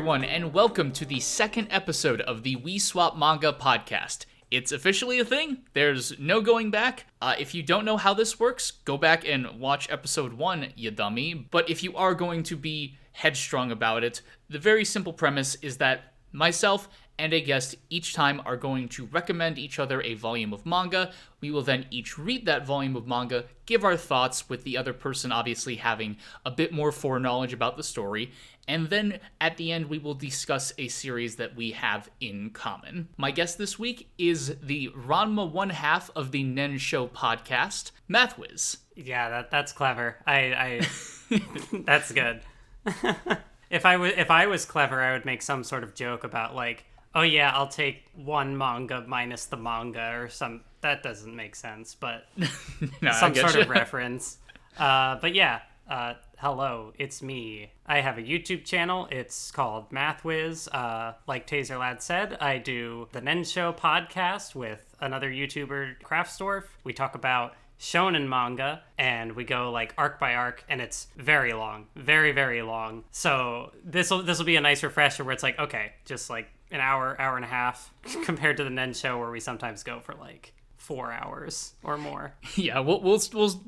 everyone, and welcome to the second episode of the We Swap Manga Podcast. It's officially a thing. There's no going back. If you don't know how this works, go back and watch episode 1, you dummy. But if you are going to be headstrong about it, the very simple premise is that myself and a guest each time are going to recommend each other a volume of manga. We will then each read that volume of manga, give our thoughts, with the other person obviously having a bit more foreknowledge about the story, and then at the end we will discuss a series that we have in common. My guest this week is the Ranma one half of the Nen Show podcast, Mathwiz. Yeah, that's clever. I that's good. If I was clever, I would make some sort of joke about like, oh yeah, I'll take one manga minus the manga or some. That doesn't make sense, but No, some sort of reference. But yeah, hello, it's me. I have a YouTube channel. It's called Mathwiz. Like TazerLad said, I do the Nen Show podcast with another YouTuber, Craftsdorf. We talk about shonen manga, and we go like arc by arc, and it's very long, very, very long. So this will be a nice refresher where it's like, okay, just like an hour and a half compared to the Nen Show where we sometimes go for like 4 hours or more. Yeah, we'll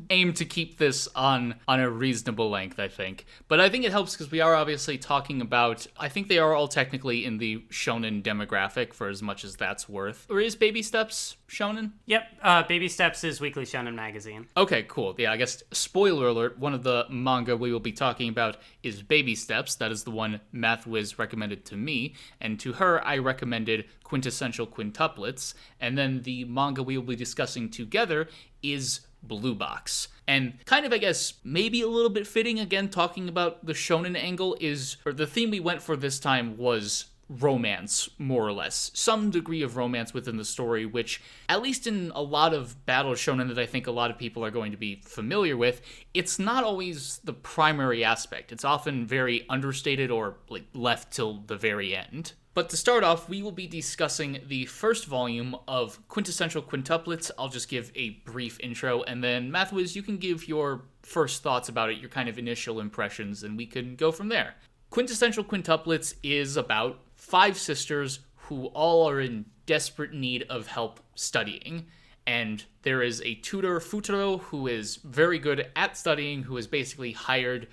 aim to keep this on a reasonable length, I think. But I think it helps because we are obviously talking about, I think they are all technically in the shonen demographic for as much as that's worth. Or is Baby Steps shonen? Yep, Baby Steps is Weekly Shonen Magazine. Okay, cool. Yeah, I guess, spoiler alert, one of the manga we will be talking about is Baby Steps. That is the one Mathwiz recommended to me, and to her I recommended Quintessential Quintuplets, and then the manga we will be discussing together is Blue Box. And kind of, I guess, maybe a little bit fitting, again, talking about the shonen angle or the theme we went for this time was romance, more or less. Some degree of romance within the story, which, at least in a lot of battle shonen that I think a lot of people are going to be familiar with, it's not always the primary aspect. It's often very understated or like left till the very end. But to start off, we will be discussing the first volume of Quintessential Quintuplets. I'll just give a brief intro, and then Mathwiz, you can give your first thoughts about it, your kind of initial impressions, and we can go from there. Quintessential Quintuplets is about 5 sisters who all are in desperate need of help studying. And there is a tutor, Futaro, who is very good at studying, who is basically hired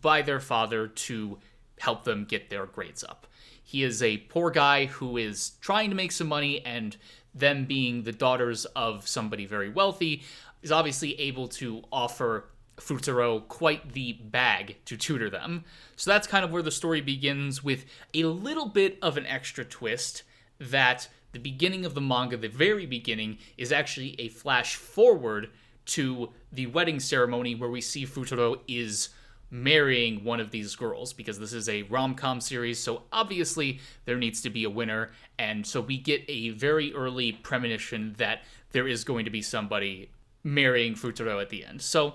by their father to help them get their grades up. He is a poor guy who is trying to make some money, and them being the daughters of somebody very wealthy, is obviously able to offer Futaro quite the bag to tutor them. So that's kind of where the story begins, with a little bit of an extra twist that the beginning of the manga, the very beginning, is actually a flash forward to the wedding ceremony where we see Futaro is marrying one of these girls, because this is a rom-com series, so obviously there needs to be a winner, and so we get a very early premonition that there is going to be somebody marrying Futaro at the end. So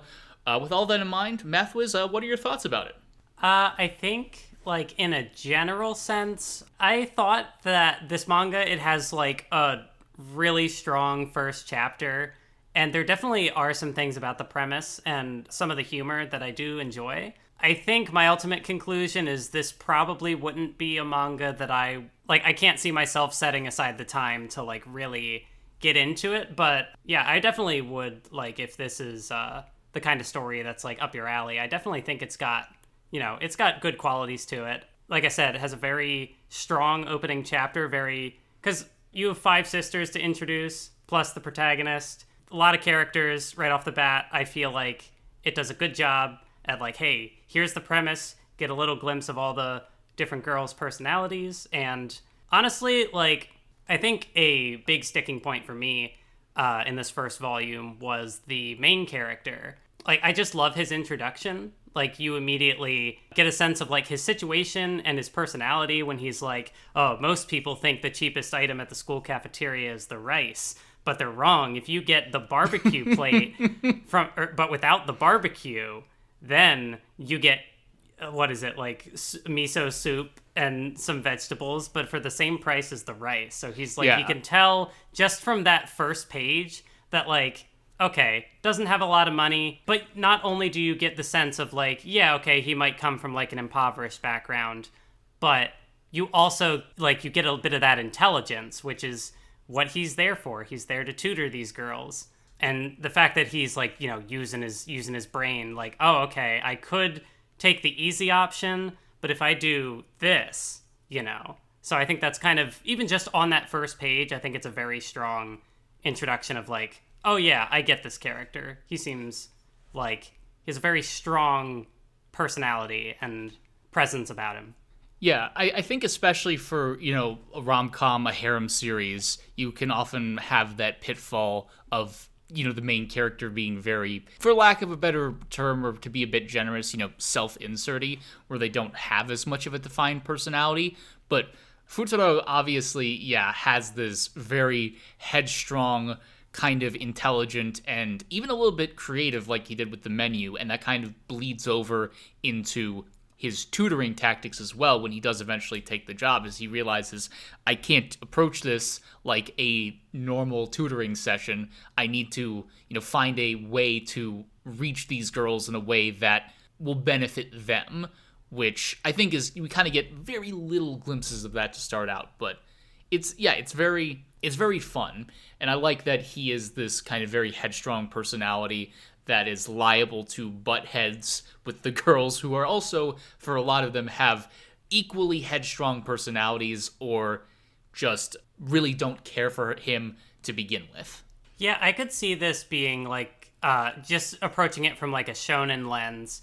with all that in mind, Mathwiz, what are your thoughts about it? I think, like, in a general sense, I thought that this manga, it has, like, a really strong first chapter, and there definitely are some things about the premise and some of the humor that I do enjoy. I think my ultimate conclusion is this probably wouldn't be a manga that I can't see myself setting aside the time to, like, really get into it, but yeah, I definitely would, like, if this is, the kind of story that's like up your alley. I definitely think it's got good qualities to it. Like I said, it has a very strong opening chapter, because you have 5 sisters to introduce, plus the protagonist. A lot of characters right off the bat. I feel like it does a good job at like, hey, here's the premise, get a little glimpse of all the different girls' personalities. And honestly, like, I think a big sticking point for me in this first volume was the main character. Like, I just love his introduction. Like, you immediately get a sense of, like, his situation and his personality when he's like, oh, most people think the cheapest item at the school cafeteria is the rice, but they're wrong. If you get the barbecue plate but without the barbecue, then you get, miso soup and some vegetables, but for the same price as the rice. So he's like, You can tell just from that first page that, like, okay, doesn't have a lot of money, but not only do you get the sense of like, yeah, okay, he might come from like an impoverished background, but you also, like, you get a bit of that intelligence, which is what he's there for. He's there to tutor these girls. And the fact that he's, like, you know, using his brain, like, oh, okay, I could take the easy option, but if I do this, you know. So I think that's kind of, even just on that first page, I think it's a very strong introduction of, like, oh yeah, I get this character. He seems like he has a very strong personality and presence about him. Yeah, I think especially for, you know, a rom-com, a harem series, you can often have that pitfall of, you know, the main character being very, for lack of a better term, or to be a bit generous, you know, self-inserty, where they don't have as much of a defined personality. But Futaro obviously, yeah, has this very headstrong, kind of intelligent, and even a little bit creative, like he did with the menu, and that kind of bleeds over into his tutoring tactics as well when he does eventually take the job, as he realizes, I can't approach this like a normal tutoring session. I need to, you know, find a way to reach these girls in a way that will benefit them, which I think is, we kind of get very little glimpses of that to start out, but it's very fun, and I like that he is this kind of very headstrong personality that is liable to butt heads with the girls, who are also, for a lot of them, have equally headstrong personalities or just really don't care for him to begin with. Yeah, I could see this being like just approaching it from like a shonen lens,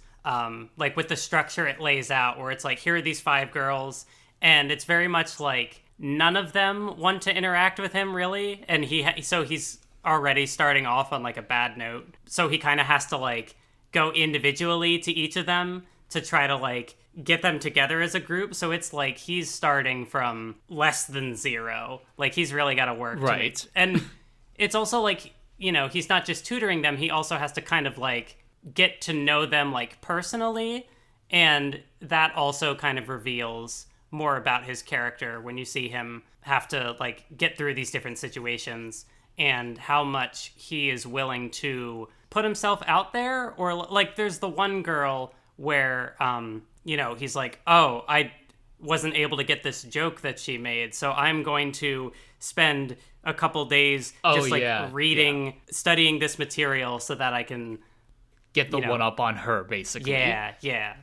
like with the structure it lays out, where it's like, here are these 5 girls, and it's very much like none of them want to interact with him really, and so he's already starting off on like a bad note, so he kind of has to like go individually to each of them to try to like get them together as a group. So it's like he's starting from less than 0. Like he's really got to work, right? And it's also like, you know, he's not just tutoring them, he also has to kind of like get to know them like personally, and that also kind of reveals more about his character when you see him have to like get through these different situations, and how much he is willing to put himself out there. Or like there's the one girl where you know, he's like, oh, I wasn't able to get this joke that she made, so I'm going to spend a couple days just like reading, studying this material so that I can get the one up on her, basically. Yeah.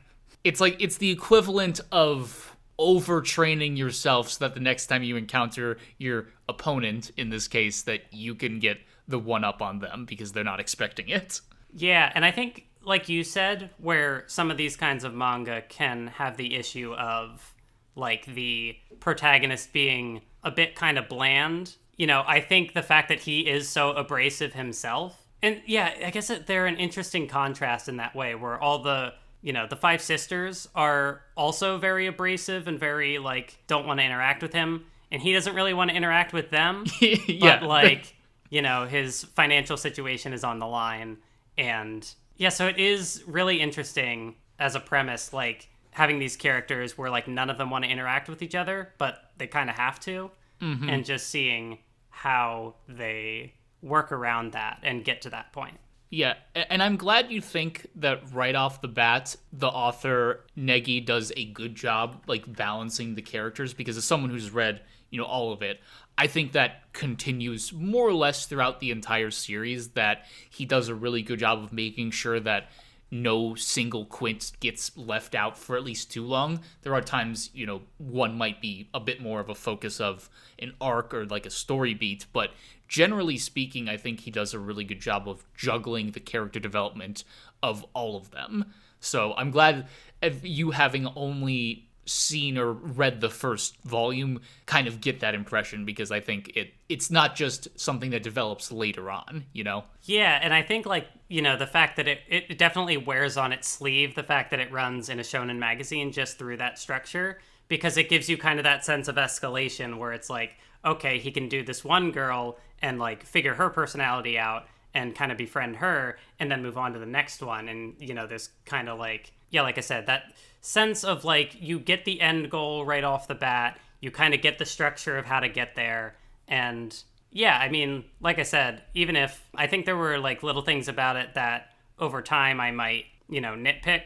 It's like, it's the equivalent of overtraining yourself so that the next time you encounter your opponent, in this case, that you can get the one up on them because they're not expecting it. Yeah, and I think, like you said, where some of these kinds of manga can have the issue of like the protagonist being a bit kind of bland, you know, I think the fact that he is so abrasive himself, and yeah, I guess that they're an interesting contrast in that way, where all the, you know, the 5 sisters are also very abrasive and very, like, don't want to interact with him, and he doesn't really want to interact with them. Yeah. But, like, you know, his financial situation is on the line, and yeah, so it is really interesting as a premise, like, having these characters where, like, none of them want to interact with each other, but they kind of have to, and just seeing how they work around that and get to that point. Yeah, and I'm glad you think that right off the bat, the author, Negi, does a good job, like, balancing the characters, because as someone who's read, you know, all of it, I think that continues more or less throughout the entire series, that he does a really good job of making sure that no single Quint gets left out for at least too long. There are times, you know, one might be a bit more of a focus of an arc or like a story beat, but generally speaking, I think he does a really good job of juggling the character development of all of them. So I'm glad, if you having only seen or read the first volume, kind of get that impression, because I think it's not just something that develops later on, you know? Yeah, and I think, like, you know, the fact that it definitely wears on its sleeve, the fact that it runs in a shonen magazine just through that structure, because it gives you kind of that sense of escalation where it's like, okay, he can do this one girl and, like, figure her personality out and kind of befriend her and then move on to the next one. And, you know, there's kind of like, yeah, like I said, that sense of, like, you get the end goal right off the bat, you kind of get the structure of how to get there. And yeah, I mean, like I said, even if I think there were, like, little things about it that over time I might, you know, nitpick,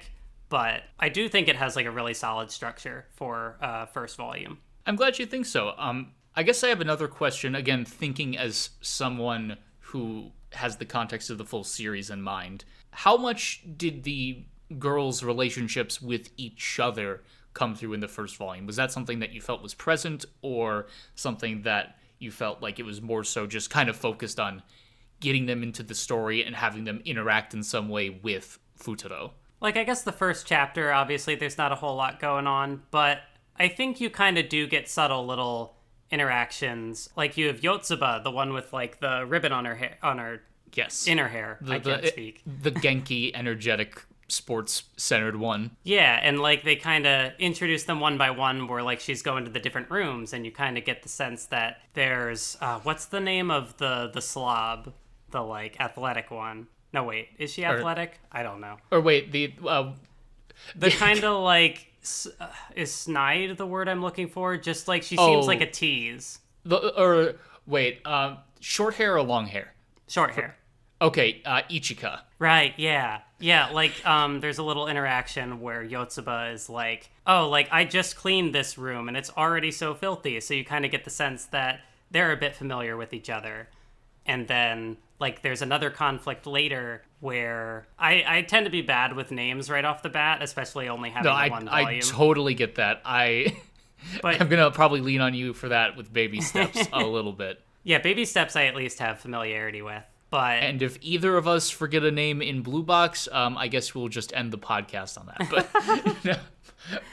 but I do think it has like a really solid structure for first volume. I'm glad you think so. I guess I have another question, again, thinking as someone who has the context of the full series in mind. How much did the girls' relationships with each other come through in the first volume? Was that something that you felt was present, or something that you felt like it was more so just kind of focused on getting them into the story and having them interact in some way with Futaro? Like, I guess the first chapter, obviously, there's not a whole lot going on, but I think you kind of do get subtle little interactions. Like, you have Yotsuba, the one with, like, the ribbon on her hair, on her Yes. inner hair. I can't speak. The Genki, energetic, sports-centered one. Yeah, and, like, they kind of introduce them one by one where, like, she's going to the different rooms, and you kind of get the sense that there's, what's the name of the slob? The, like, athletic one. No, wait, is she athletic? I don't know. Or wait, the kind of, like, is snide the word I'm looking for? Just, like, she seems like a tease. Short hair or long hair? Short hair. Okay, Ichika. Right, yeah. Yeah, like, there's a little interaction where Yotsuba is like, oh, like, I just cleaned this room and it's already so filthy. So you kind of get the sense that they're a bit familiar with each other. And then, like, there's another conflict later where I tend to be bad with names right off the bat, especially only having one volume. I totally get that. I'm going to probably lean on you for that with Baby Steps a little bit. Yeah, Baby Steps I at least have familiarity with. And if either of us forget a name in Blue Box, I guess we'll just end the podcast on that.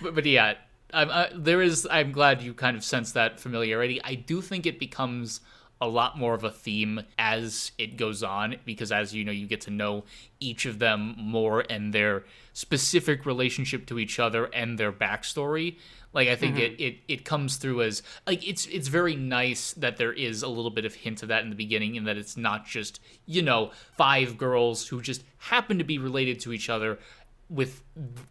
But yeah, I'm glad you kind of sense that familiarity. I do think it becomes a lot more of a theme as it goes on, because as you know, you get to know each of them more and their specific relationship to each other and their backstory. Like, I think it comes through as, like, it's very nice that there is a little bit of hint of that in the beginning, and that it's not just, 5 girls who just happen to be related to each other, with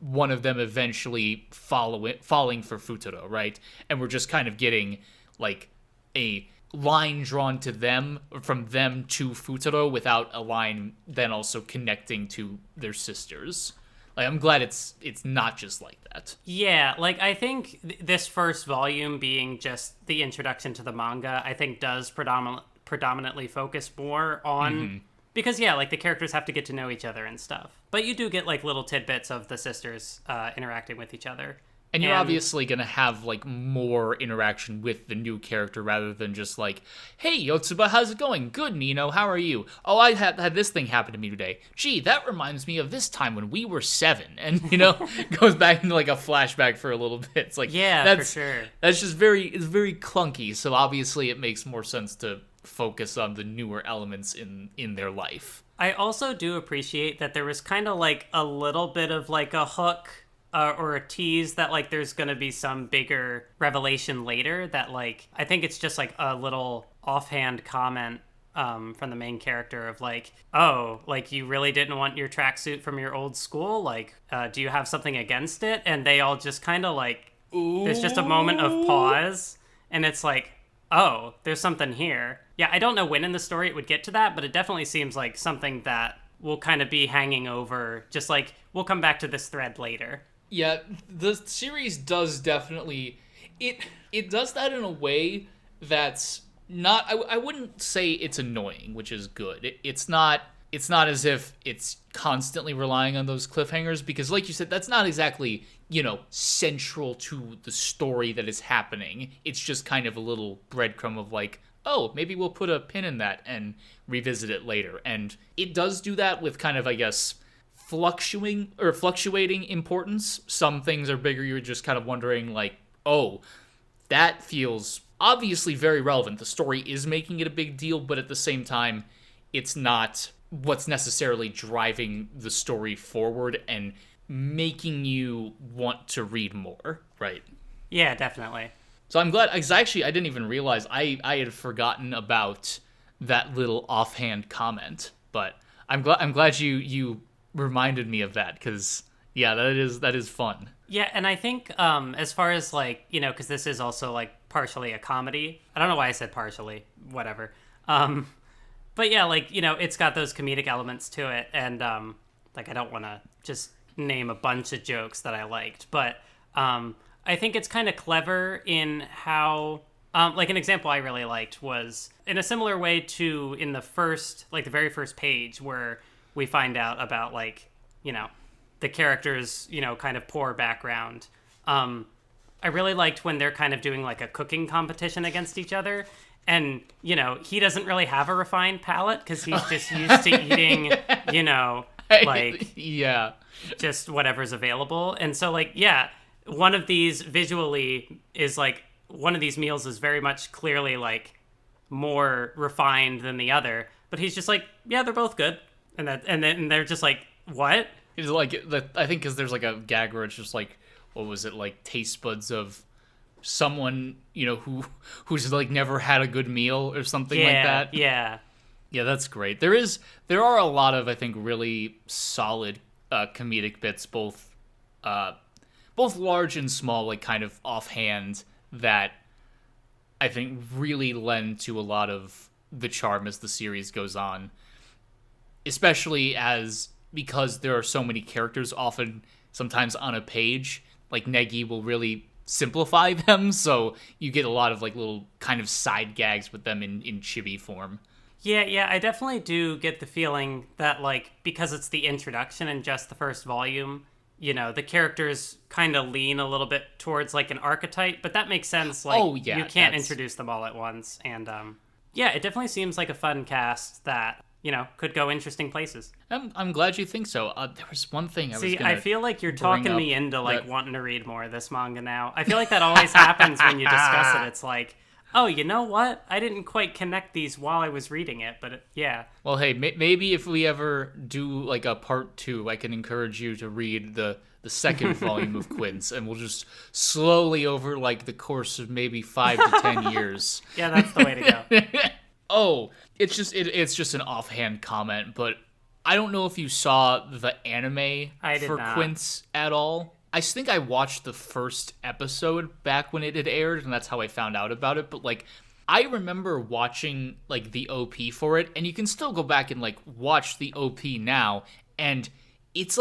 one of them eventually falling for Futaro, right? And we're just kind of getting, like, a line drawn to them, from them to Futaro, without a line then also connecting to their sisters. Like, I'm glad it's not just like that. Yeah, like, I think this first volume being just the introduction to the manga, I think does predominantly focus more on... Because, yeah, like, the characters have to get to know each other and stuff. But you do get, like, little tidbits of the sisters interacting with each other. And you're obviously going to have, like, more interaction with the new character rather than just like, hey, Yotsuba, how's it going? Good, Nino, how are you? Oh, I had this thing happen to me today. Gee, that reminds me of this time when we were 7. And, goes back into, like, a flashback for a little bit. It's like, yeah, for sure. That's just very clunky. So obviously it makes more sense to focus on the newer elements in their life. I also do appreciate that there was kind of, like, a little bit of, like, a hook or a tease that, like, there's gonna be some bigger revelation later that, like, I think it's just, like, a little offhand comment from the main character of, like, oh, like, you really didn't want your tracksuit from your old school? Like, do you have something against it? And they all just kind of, like, there's just a moment of pause, and it's like, oh, there's something here. Yeah, I don't know when in the story it would get to that, but it definitely seems like something that will kind of be hanging over, just like, we'll come back to this thread later. Yeah, the series does definitely... It does that in a way that's not... I wouldn't say it's annoying, which is good. It's not as if it's constantly relying on those cliffhangers, because, like you said, that's not exactly, central to the story that is happening. It's just kind of a little breadcrumb of, like, oh, maybe we'll put a pin in that and revisit it later. And it does do that with kind of, I guess... fluctuating importance. Some things are bigger. You're just kind of wondering, like, oh, that feels obviously very relevant. The story is making it a big deal, but at the same time, it's not what's necessarily driving the story forward and making you want to read more, right? Yeah, definitely. So I'm glad, because actually I didn't even realize I had forgotten about that little offhand comment, but I'm glad you reminded me of that, because yeah, that is fun. Yeah, and I think as far as, like, because this is also, like, partially a comedy. I don't know why I said partially, whatever. But yeah, like, it's got those comedic elements to it, and like, I don't want to just name a bunch of jokes that I liked, but I think it's kind of clever in how, like an example I really liked was in a similar way to in the very first page where we find out about like, the character's, kind of poor background. I really liked when they're kind of doing like a cooking competition against each other. And, he doesn't really have a refined palate because he's just used to eating, like, yeah, just whatever's available. And so, like, yeah, one of these visually is like, one of these meals is very much clearly like more refined than the other. But he's just like, yeah, they're both good. And then they're just like, what? It's like, I think because there's like a gag where it's just like, what was it, like taste buds of someone, who's like never had a good meal or something like that. Yeah. Yeah, that's great. There are a lot of, I think, really solid comedic bits, both large and small, like kind of offhand, that I think really lend to a lot of the charm as the series goes on. Especially because there are so many characters sometimes on a page, like Negi will really simplify them, so you get a lot of like little kind of side gags with them in chibi form. Yeah, I definitely do get the feeling that like because it's the introduction and just the first volume, the characters kind of lean a little bit towards like an archetype, but that makes sense. Like, you can't introduce them all at once, and yeah, it definitely seems like a fun cast that could go interesting places. I'm glad you think so. There was one thing I feel like you're talking me into like wanting to read more of this manga now. I feel like that always happens when you discuss it. It's like, oh, you know what? I didn't quite connect these while I was reading it, but yeah. Well, hey, maybe if we ever do like a part 2, I can encourage you to read the second volume of Quints, and we'll just slowly over like the course of maybe 5 to 10 years. Yeah, that's the way to go. Oh, it's just an offhand comment, but I don't know if you saw the anime for Quints at all. I think I watched the first episode back when it had aired, and that's how I found out about it. But like, I remember watching like the OP for it, and you can still go back and like watch the OP now, and it's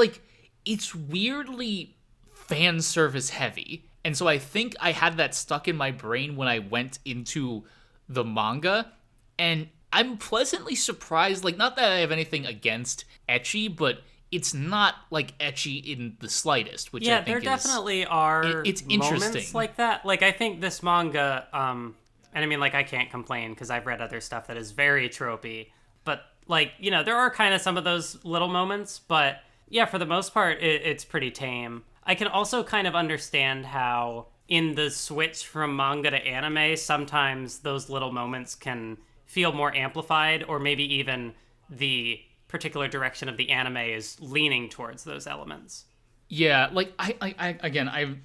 weirdly fan service heavy. And so I think I had that stuck in my brain when I went into the manga. And I'm pleasantly surprised, like, not that I have anything against ecchi, but it's not, like, ecchi in the slightest, which I think there definitely are it's moments interesting. Like that. Like, I think this manga, and I mean, like, I can't complain, because I've read other stuff that is very tropey, but, like, there are kind of some of those little moments, but, yeah, for the most part, it's pretty tame. I can also kind of understand how, in the switch from manga to anime, sometimes those little moments can feel more amplified, or maybe even the particular direction of the anime is leaning towards those elements. Yeah, like, I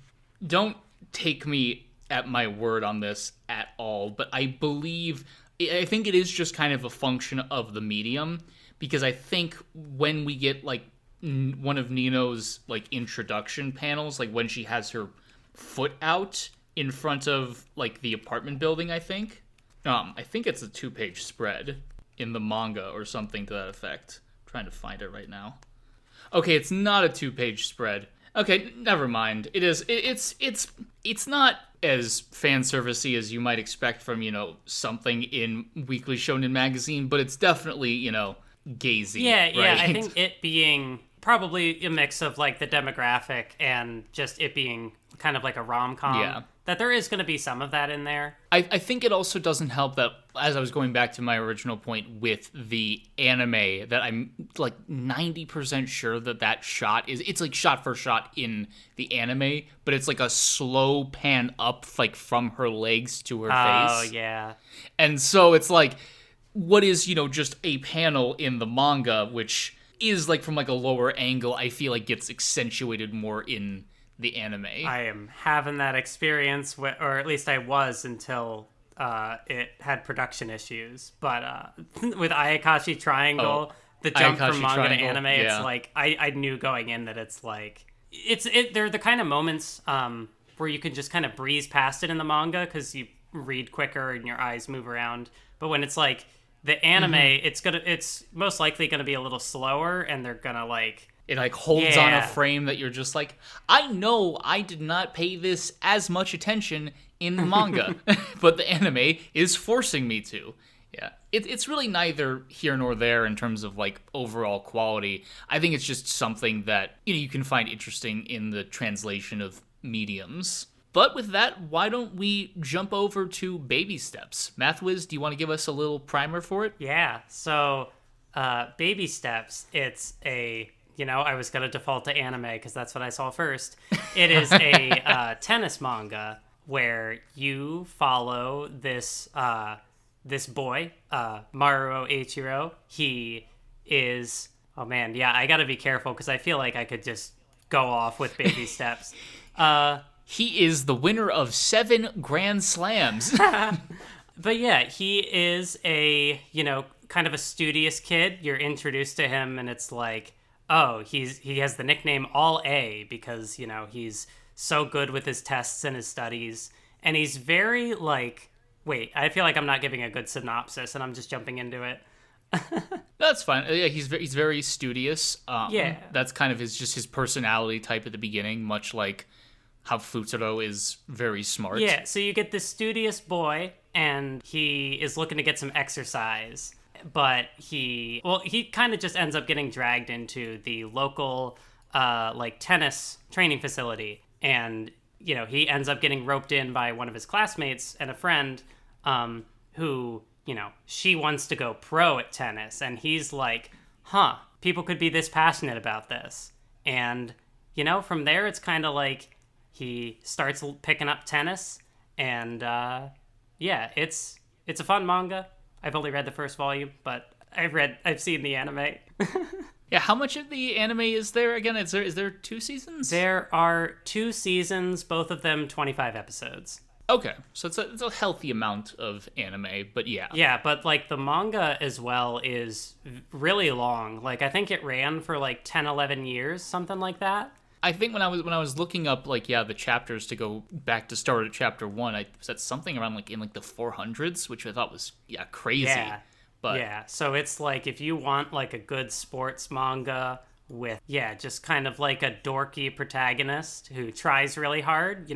don't take me at my word on this at all, but I think it is just kind of a function of the medium, because I think when we get, like, one of Nino's, like, introduction panels, like, when she has her foot out in front of, like, the apartment building, I think it's a 2-page spread in the manga or something to that effect. I'm trying to find it right now. Okay, it's not a 2-page spread. Okay, never mind. It is. It's not as fan servicey as you might expect from something in Weekly Shonen magazine, but it's definitely gazy. Yeah, right? Yeah. I think it being probably a mix of like the demographic and just it being kind of like a rom-com. Yeah. That there is going to be some of that in there. I think it also doesn't help that, as I was going back to my original point with the anime, that I'm like 90% sure that shot it's like shot for shot in the anime, but it's like a slow pan up, like from her legs to her face. Oh, yeah. And so it's like, what is, just a panel in the manga, which is like from like a lower angle, I feel like gets accentuated more in the anime. I am having that experience, or at least I was until it had production issues. But with Ayakashi Triangle, the jump Ayakashi from manga Triangle, to anime, yeah. It's like I knew going in that it's like they're the kind of moments where you can just kind of breeze past it in the manga because you read quicker and your eyes move around. But when it's like the anime, it's most likely gonna be a little slower, and they're gonna like It like holds on a Yeah. frame that you're just like, I know I did not pay this as much attention in the manga, but the anime is forcing me to. Yeah, it's really neither here nor there in terms of like overall quality. I think it's just something that you can find interesting in the translation of mediums. But with that, why don't we jump over to Baby Steps? Mathwiz, do you want to give us a little primer for it? Yeah, so Baby Steps, it's I was going to default to anime because that's what I saw first. It is a tennis manga where you follow this boy, Maruo Eiichiro. He is, oh man, yeah, I got to be careful because I feel like I could just go off with Baby Steps. He is the winner of 7 Grand Slams. But yeah, he is a, kind of a studious kid. You're introduced to him and it's like, oh, he has the nickname All A because, he's so good with his tests and his studies. And he's very wait, I feel like I'm not giving a good synopsis and I'm just jumping into it. That's fine. Yeah, he's very studious. Yeah. That's kind of his personality type at the beginning, much like how Futaro is very smart. Yeah, so you get this studious boy, and he is looking to get some exercise, but he kind of just ends up getting dragged into the local, tennis training facility, and, he ends up getting roped in by one of his classmates and a friend, who, she wants to go pro at tennis, and he's like, people could be this passionate about this, and, from there, it's kind of like, he starts picking up tennis, and it's a fun manga. I've only read the first volume, but I've seen the anime. Yeah, how much of the anime is there again? Is there 2 seasons? There are 2 seasons, both of them 25 episodes. Okay, so it's a healthy amount of anime, but yeah. Yeah, but the manga as well is really long. I think it ran for 10, 11 years, something like that. I think when I was looking up the chapters to go back to start at chapter 1, I said something around in the 400s, which I thought was crazy. Yeah. But yeah, so it's if you want a good sports manga with just kind of a dorky protagonist who tries really hard,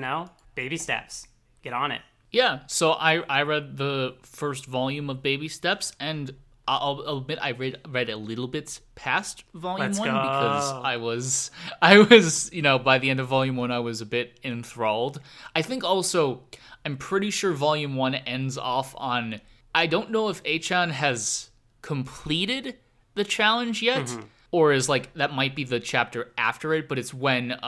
Baby Steps. Get on it. Yeah, so I read the first volume of Baby Steps, and I'll admit I read a little bit past volume Let's 1 go. because I was by the end of volume 1 I was a bit enthralled. I think also I'm pretty sure volume 1 ends off on, I don't know if Achan has completed the challenge yet, or is that might be the chapter after it, but it's when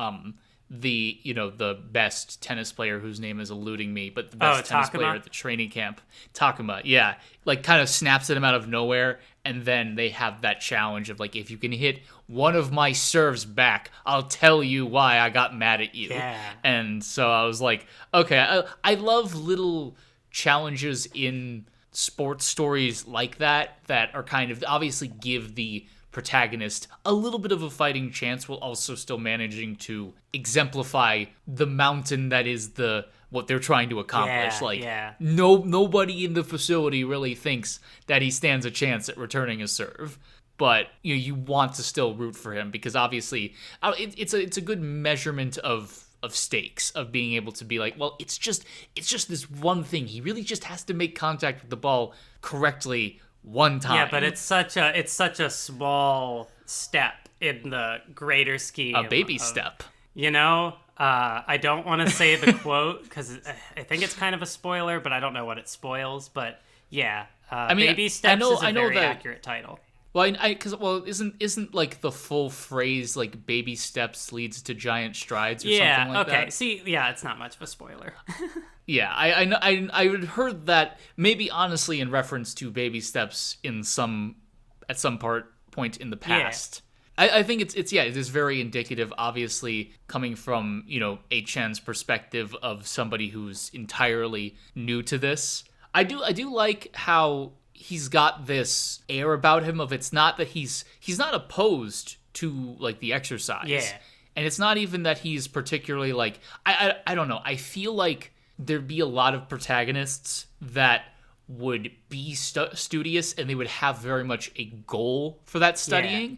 the best tennis player whose name is eluding me, but the best tennis player at the training camp, Takuma, kind of snaps at him out of nowhere, and then they have that challenge of if you can hit one of my serves back, I'll tell you why I got mad at you. Yeah. And so I was like, okay, I love little challenges in sports stories like that are kind of obviously give the protagonist a little bit of a fighting chance while also still managing to exemplify the mountain that is what they're trying to accomplish. Nobody in the facility really thinks that he stands a chance at returning a serve, but you want to still root for him because obviously it's a good measurement of stakes, of being able to be it's just this one thing. He really just has to make contact with the ball correctly one time. Yeah, but it's such a small step in the greater scheme. A baby step. I don't want to say the quote because I think it's kind of a spoiler, but I don't know what it spoils. But yeah, Baby Steps is a very accurate title. Well, isn't the full phrase baby steps leads to giant strides or something like that? Yeah, okay. See, yeah, it's not much of a spoiler. Yeah, I had heard that maybe honestly in reference to Baby Steps at some point in the past. Yeah. I think it is very indicative, obviously, coming from, Achan's perspective of somebody who's entirely new to this. I do like how he's got this air about him of it's not that he's not opposed to the exercise. Yeah. And it's not even that he's particularly I don't know. I feel like there'd be a lot of protagonists that would be studious and they would have very much a goal for that studying. Yeah.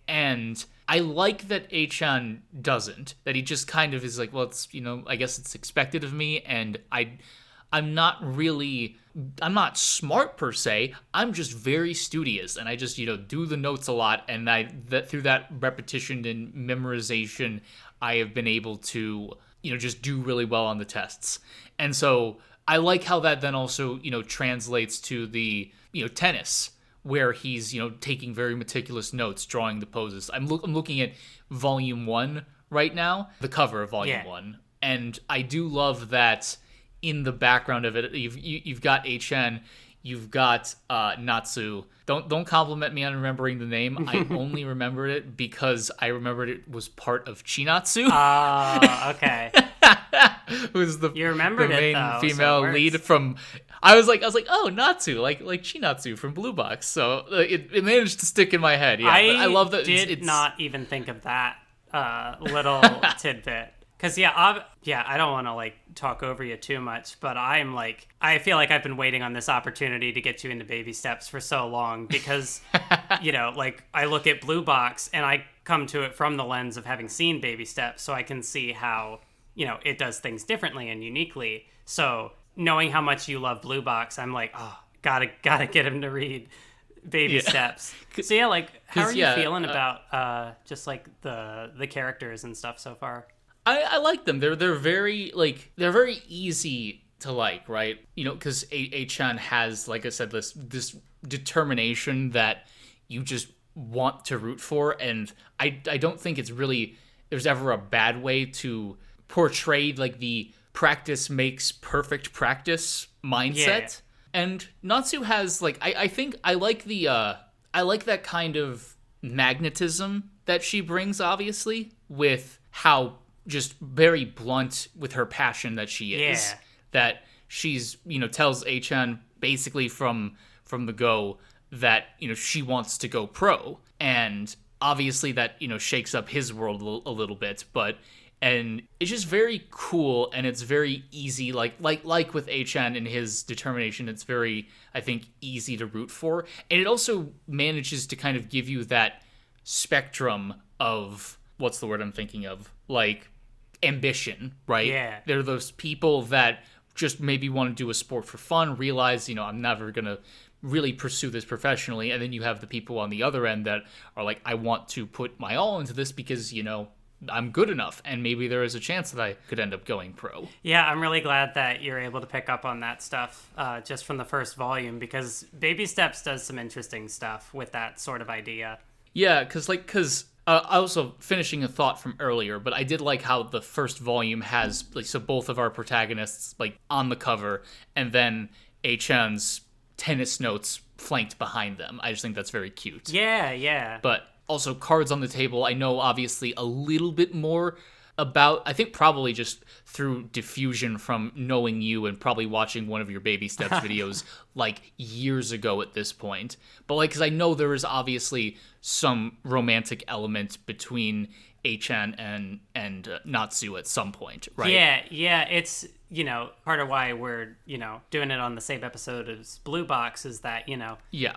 And I like that Achan doesn't. That he just kind of is like, well, it's, I guess it's expected of me, and I'm not smart per se. I'm just very studious, and I just, do the notes a lot, and through that repetition and memorization, I have been able to, just do really well on the tests. And so I like how that then also, translates to the, tennis, where he's, taking very meticulous notes, drawing the poses. I'm looking at Volume 1 right now, the cover of Volume 1, and I do love that in the background of it, you've got Achan, you've got Natsu. Don't compliment me on remembering the name. I only remembered it because I remembered it was part of Chinatsu. Oh, okay. Who's the main female lead from? I was like, oh, Natsu, like Chinatsu from Blue Box. So it managed to stick in my head. Yeah, I love that. Did not even think of that little tidbit. Because, I don't want to, talk over you too much, but I feel like I've been waiting on this opportunity to get you into Baby Steps for so long because, I look at Blue Box and I come to it from the lens of having seen Baby Steps, so I can see how, it does things differently and uniquely. So knowing how much you love Blue Box, I'm like, oh, gotta get him to read Baby Steps. So, how are you feeling about just, the characters and stuff so far? I like them. They're very they're very easy to like, right? Because Achan has, like I said, this determination that you just want to root for, and I don't think it's really there's ever a bad way to portray the practice makes perfect practice mindset. Yeah. And Natsu has I think I like I like that kind of magnetism that she brings, obviously, with how just very blunt with her passion that she is. Yeah. That she's, tells Achan basically from the go that, she wants to go pro. And obviously that, shakes up his world a little bit, and it's just very cool, and it's very easy, like with Achan and his determination, it's very, I think, easy to root for. And it also manages to kind of give you that spectrum of, what's the word I'm thinking of? Ambition, right? Yeah. They're those people that just maybe want to do a sport for fun, realize, I'm never going to really pursue this professionally. And then you have the people on the other end that are like, I want to put my all into this because, I'm good enough. And maybe there is a chance that I could end up going pro. Yeah, I'm really glad that you're able to pick up on that stuff just from the first volume, because Baby Steps does some interesting stuff with that sort of idea. Yeah, because I also finishing a thought from earlier, but I did like how the first volume has so both of our protagonists on the cover, and then Achan's tennis notes flanked behind them. I just think that's very cute. Yeah. But also cards on the table. I know obviously a little bit more about, I think probably just through diffusion from knowing you and probably watching one of your Baby Steps videos years ago at this point. But because I know there is obviously some romantic element between Achan and Natsu at some point, right? Yeah. It's, part of why we're, doing it on the same episode as Blue Box is that,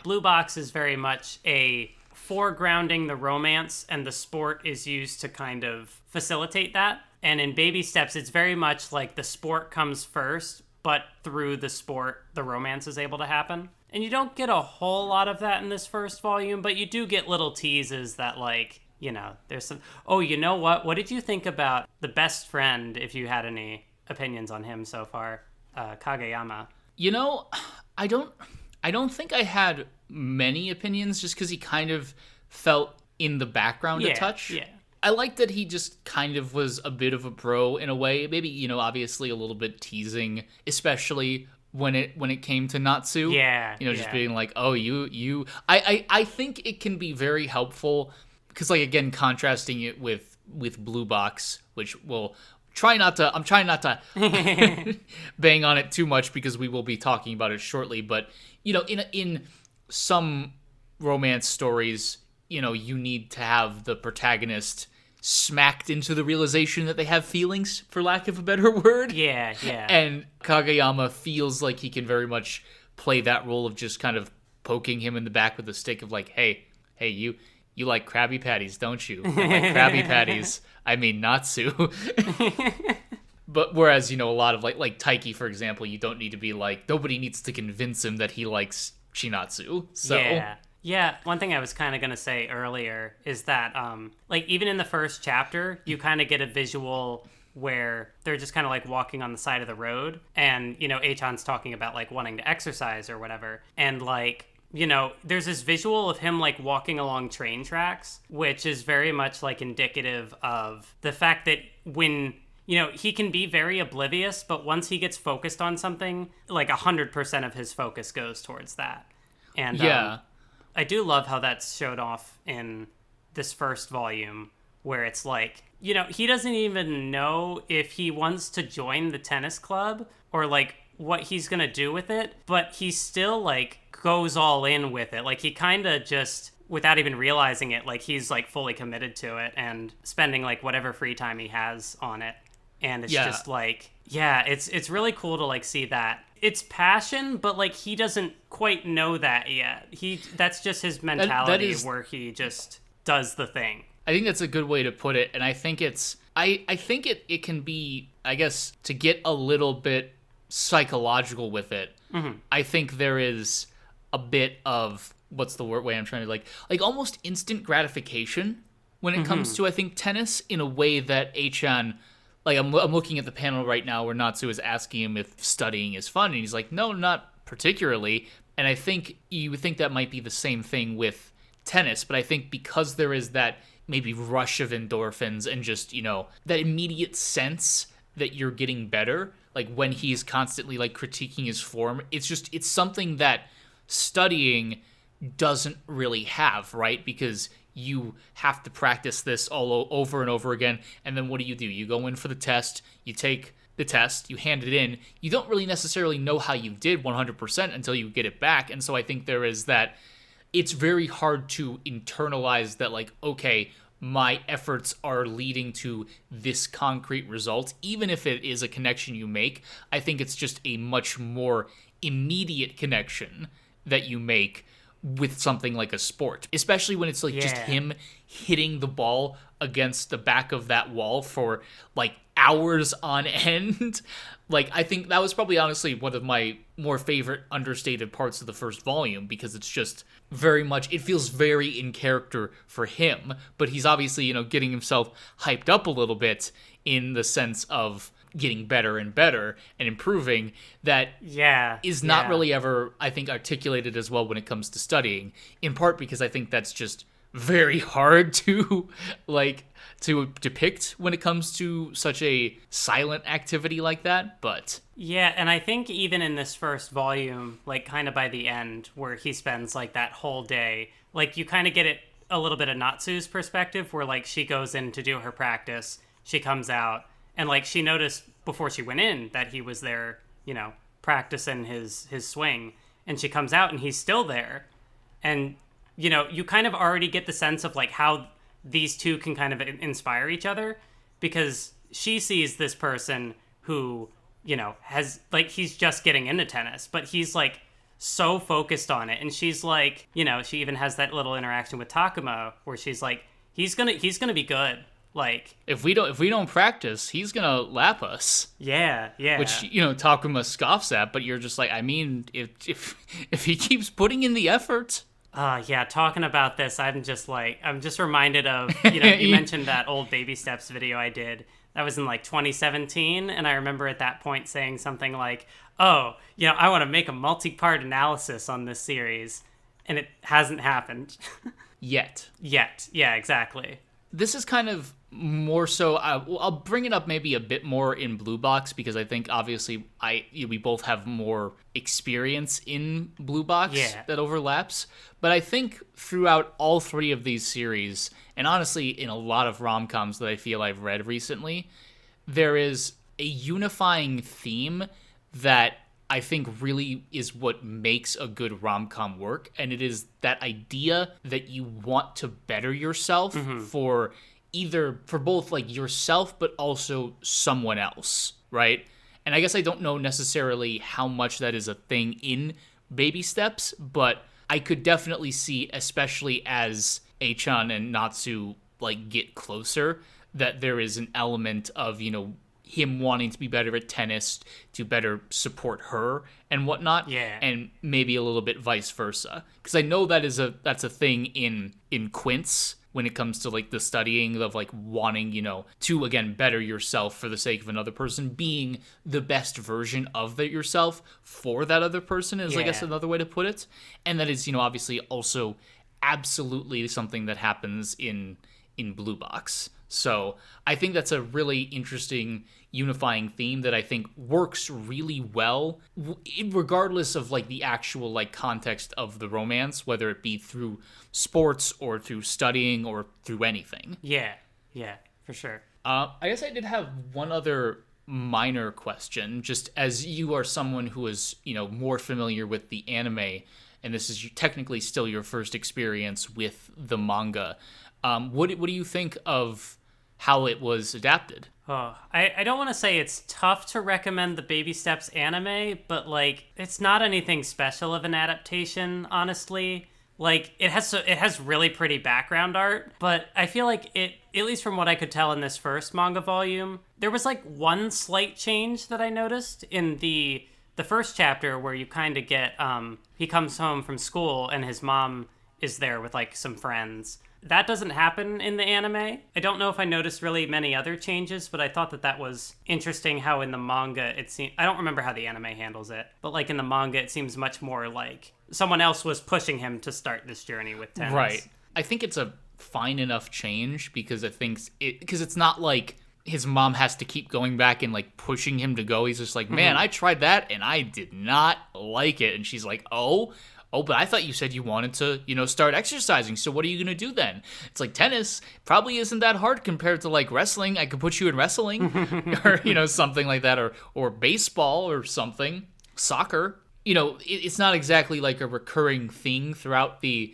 Blue Box is very much a foregrounding the romance, and the sport is used to kind of facilitate that. And in Baby Steps, it's very much like the sport comes first, but through the sport, the romance is able to happen. And you don't get a whole lot of that in this first volume, but you do get little teases that there's some... Oh, you know what? What did you think about the best friend, if you had any opinions on him so far, Kageyama? I don't think I had many opinions, just because he kind of felt in the background a touch. Yeah. I like that he just kind of was a bit of a bro in a way. Maybe, obviously a little bit teasing, especially when it came to Natsu. Yeah. Just being like, oh, you. I think it can be very helpful because, again, contrasting it with Blue Box, which will I'm trying not to bang on it too much because we will be talking about it shortly. But, in some romance stories, you need to have the protagonist smacked into the realization that they have feelings, for lack of a better word. Yeah. And Kageyama feels like he can very much play that role of just kind of poking him in the back with a stick of hey, you like Krabby Patties, don't you? And like Krabby Patties, I mean Natsu. But whereas, a lot of like Taiki, for example, you don't need to be like, nobody needs to convince him that he likes Shinatsu. So Yeah, one thing I was kind of going to say earlier is that, like, even in the first chapter, you kind of get a visual where they're just kind of, like, walking on the side of the road, and, Achan's talking about, like, wanting to exercise or whatever, and, like, there's this visual of him, like, walking along train tracks, which is very much, like, indicative of the fact that when... he can be very oblivious, but once he gets focused on something, like 100% of his focus goes towards that. And I do love how that's showed off in this first volume, where it's like, he doesn't even know if he wants to join the tennis club or like what he's going to do with it, but he still like goes all in with it. Like he kind of just... without even realizing it, like he's like fully committed to it and spending like whatever free time he has on it. And it's just like, it's really cool to like see that. It's passion, but like he doesn't quite know that yet. That's just his mentality where he just does the thing. I think that's a good way to put it, and I think I think it can be, I guess, to get a little bit psychological with it. Mm-hmm. I think there is a bit of, what's the word way I'm trying to like almost instant gratification when it comes to, I think, tennis, in a way that Achan... like, I'm looking at the panel right now where Natsu is asking him if studying is fun, and he's like, no, not particularly. And I think you would think that might be the same thing with tennis, but I think because there is that maybe rush of endorphins and just, that immediate sense that you're getting better, like when he's constantly like critiquing his form, it's something that studying doesn't really have, right? Because you have to practice this all over and over again, and then what do? You go in for the test, you take the test, you hand it in, you don't really necessarily know how you did 100% until you get it back, and so I think there is that, it's very hard to internalize that, like, okay, my efforts are leading to this concrete result, even if it is a connection you make. I think it's just a much more immediate connection that you make with something like a sport, especially when it's like just him hitting the ball against the back of that wall for like hours on end. Like, I think that was probably honestly one of my more favorite understated parts of the first volume, because it's just very much, it feels very in character for him, but he's obviously, getting himself hyped up a little bit in the sense of getting better and better and improving, that is not really ever, I think, articulated as well when it comes to studying, in part because I think that's just very hard to to depict when it comes to such a silent activity like that. But and I think even in this first volume, like kind of by the end where he spends like that whole day, like you kind of get it a little bit of Natsu's perspective, where like she goes in to do her practice, she comes out, and like she noticed before she went in that he was there, practicing his swing, and she comes out and he's still there. And, you kind of already get the sense of like how these two can kind of inspire each other, because she sees this person who, has like, he's just getting into tennis, but he's like so focused on it. And she's like, she even has that little interaction with Takuma where she's like, he's gonna be good. Like, if we don't practice, he's gonna lap us. Yeah. Which, Takuma scoffs at, but you're just like, I mean, if he keeps putting in the effort. Talking about this, I'm just reminded of, you mentioned that old Baby Steps video I did. That was in like 2017, and I remember at that point saying something like, I want to make a multi-part analysis on this series, and it hasn't happened. Yet. Yeah, exactly. This is kind of more so, I'll bring it up maybe a bit more in Blue Box, because I think obviously we both have more experience in Blue Box that overlaps. But I think throughout all three of these series, and honestly in a lot of rom-coms that I feel I've read recently, there is a unifying theme that I think really is what makes a good rom-com work, and it is that idea that you want to better yourself for both like yourself but also someone else, right? And I guess I don't know necessarily how much that is a thing in Baby Steps, but I could definitely see, especially as Achan and Natsu like get closer, that there is an element of, him wanting to be better at tennis to better support her and whatnot. Yeah. And maybe a little bit vice versa. Because I know that's a thing in Quints when it comes to like the studying of like wanting, to again better yourself for the sake of another person, being the best version of yourself for that other person is, I guess, another way to put it. And that is, obviously also absolutely something that happens in Blue Box. So I think that's a really interesting unifying theme that I think works really well, regardless of like the actual like context of the romance, whether it be through sports or through studying or through anything. Yeah, for sure. I guess I did have one other minor question, just as you are someone who is, more familiar with the anime, and this is technically still your first experience with the manga. What do you think of how it was adapted? Oh, I don't want to say it's tough to recommend the Baby Steps anime, but like it's not anything special of an adaptation, honestly. Like it has really pretty background art, but I feel like it, at least from what I could tell in this first manga volume, there was like one slight change that I noticed in the first chapter where you kind of get he comes home from school and his mom is there with like some friends. That doesn't happen in the anime. I don't know if I noticed really many other changes, but I thought that was interesting how in the manga it seems... I don't remember how the anime handles it, but like in the manga it seems much more like someone else was pushing him to start this journey with tennis. Right. I think it's a fine enough change because because it's not like his mom has to keep going back and like pushing him to go. He's just like, man, I tried that and I did not like it. And she's like, oh, but I thought you said you wanted to, start exercising. So what are you going to do then? It's like tennis probably isn't that hard compared to like wrestling. I could put you in wrestling or, something like that, or baseball or something, soccer. It's not exactly like a recurring thing throughout the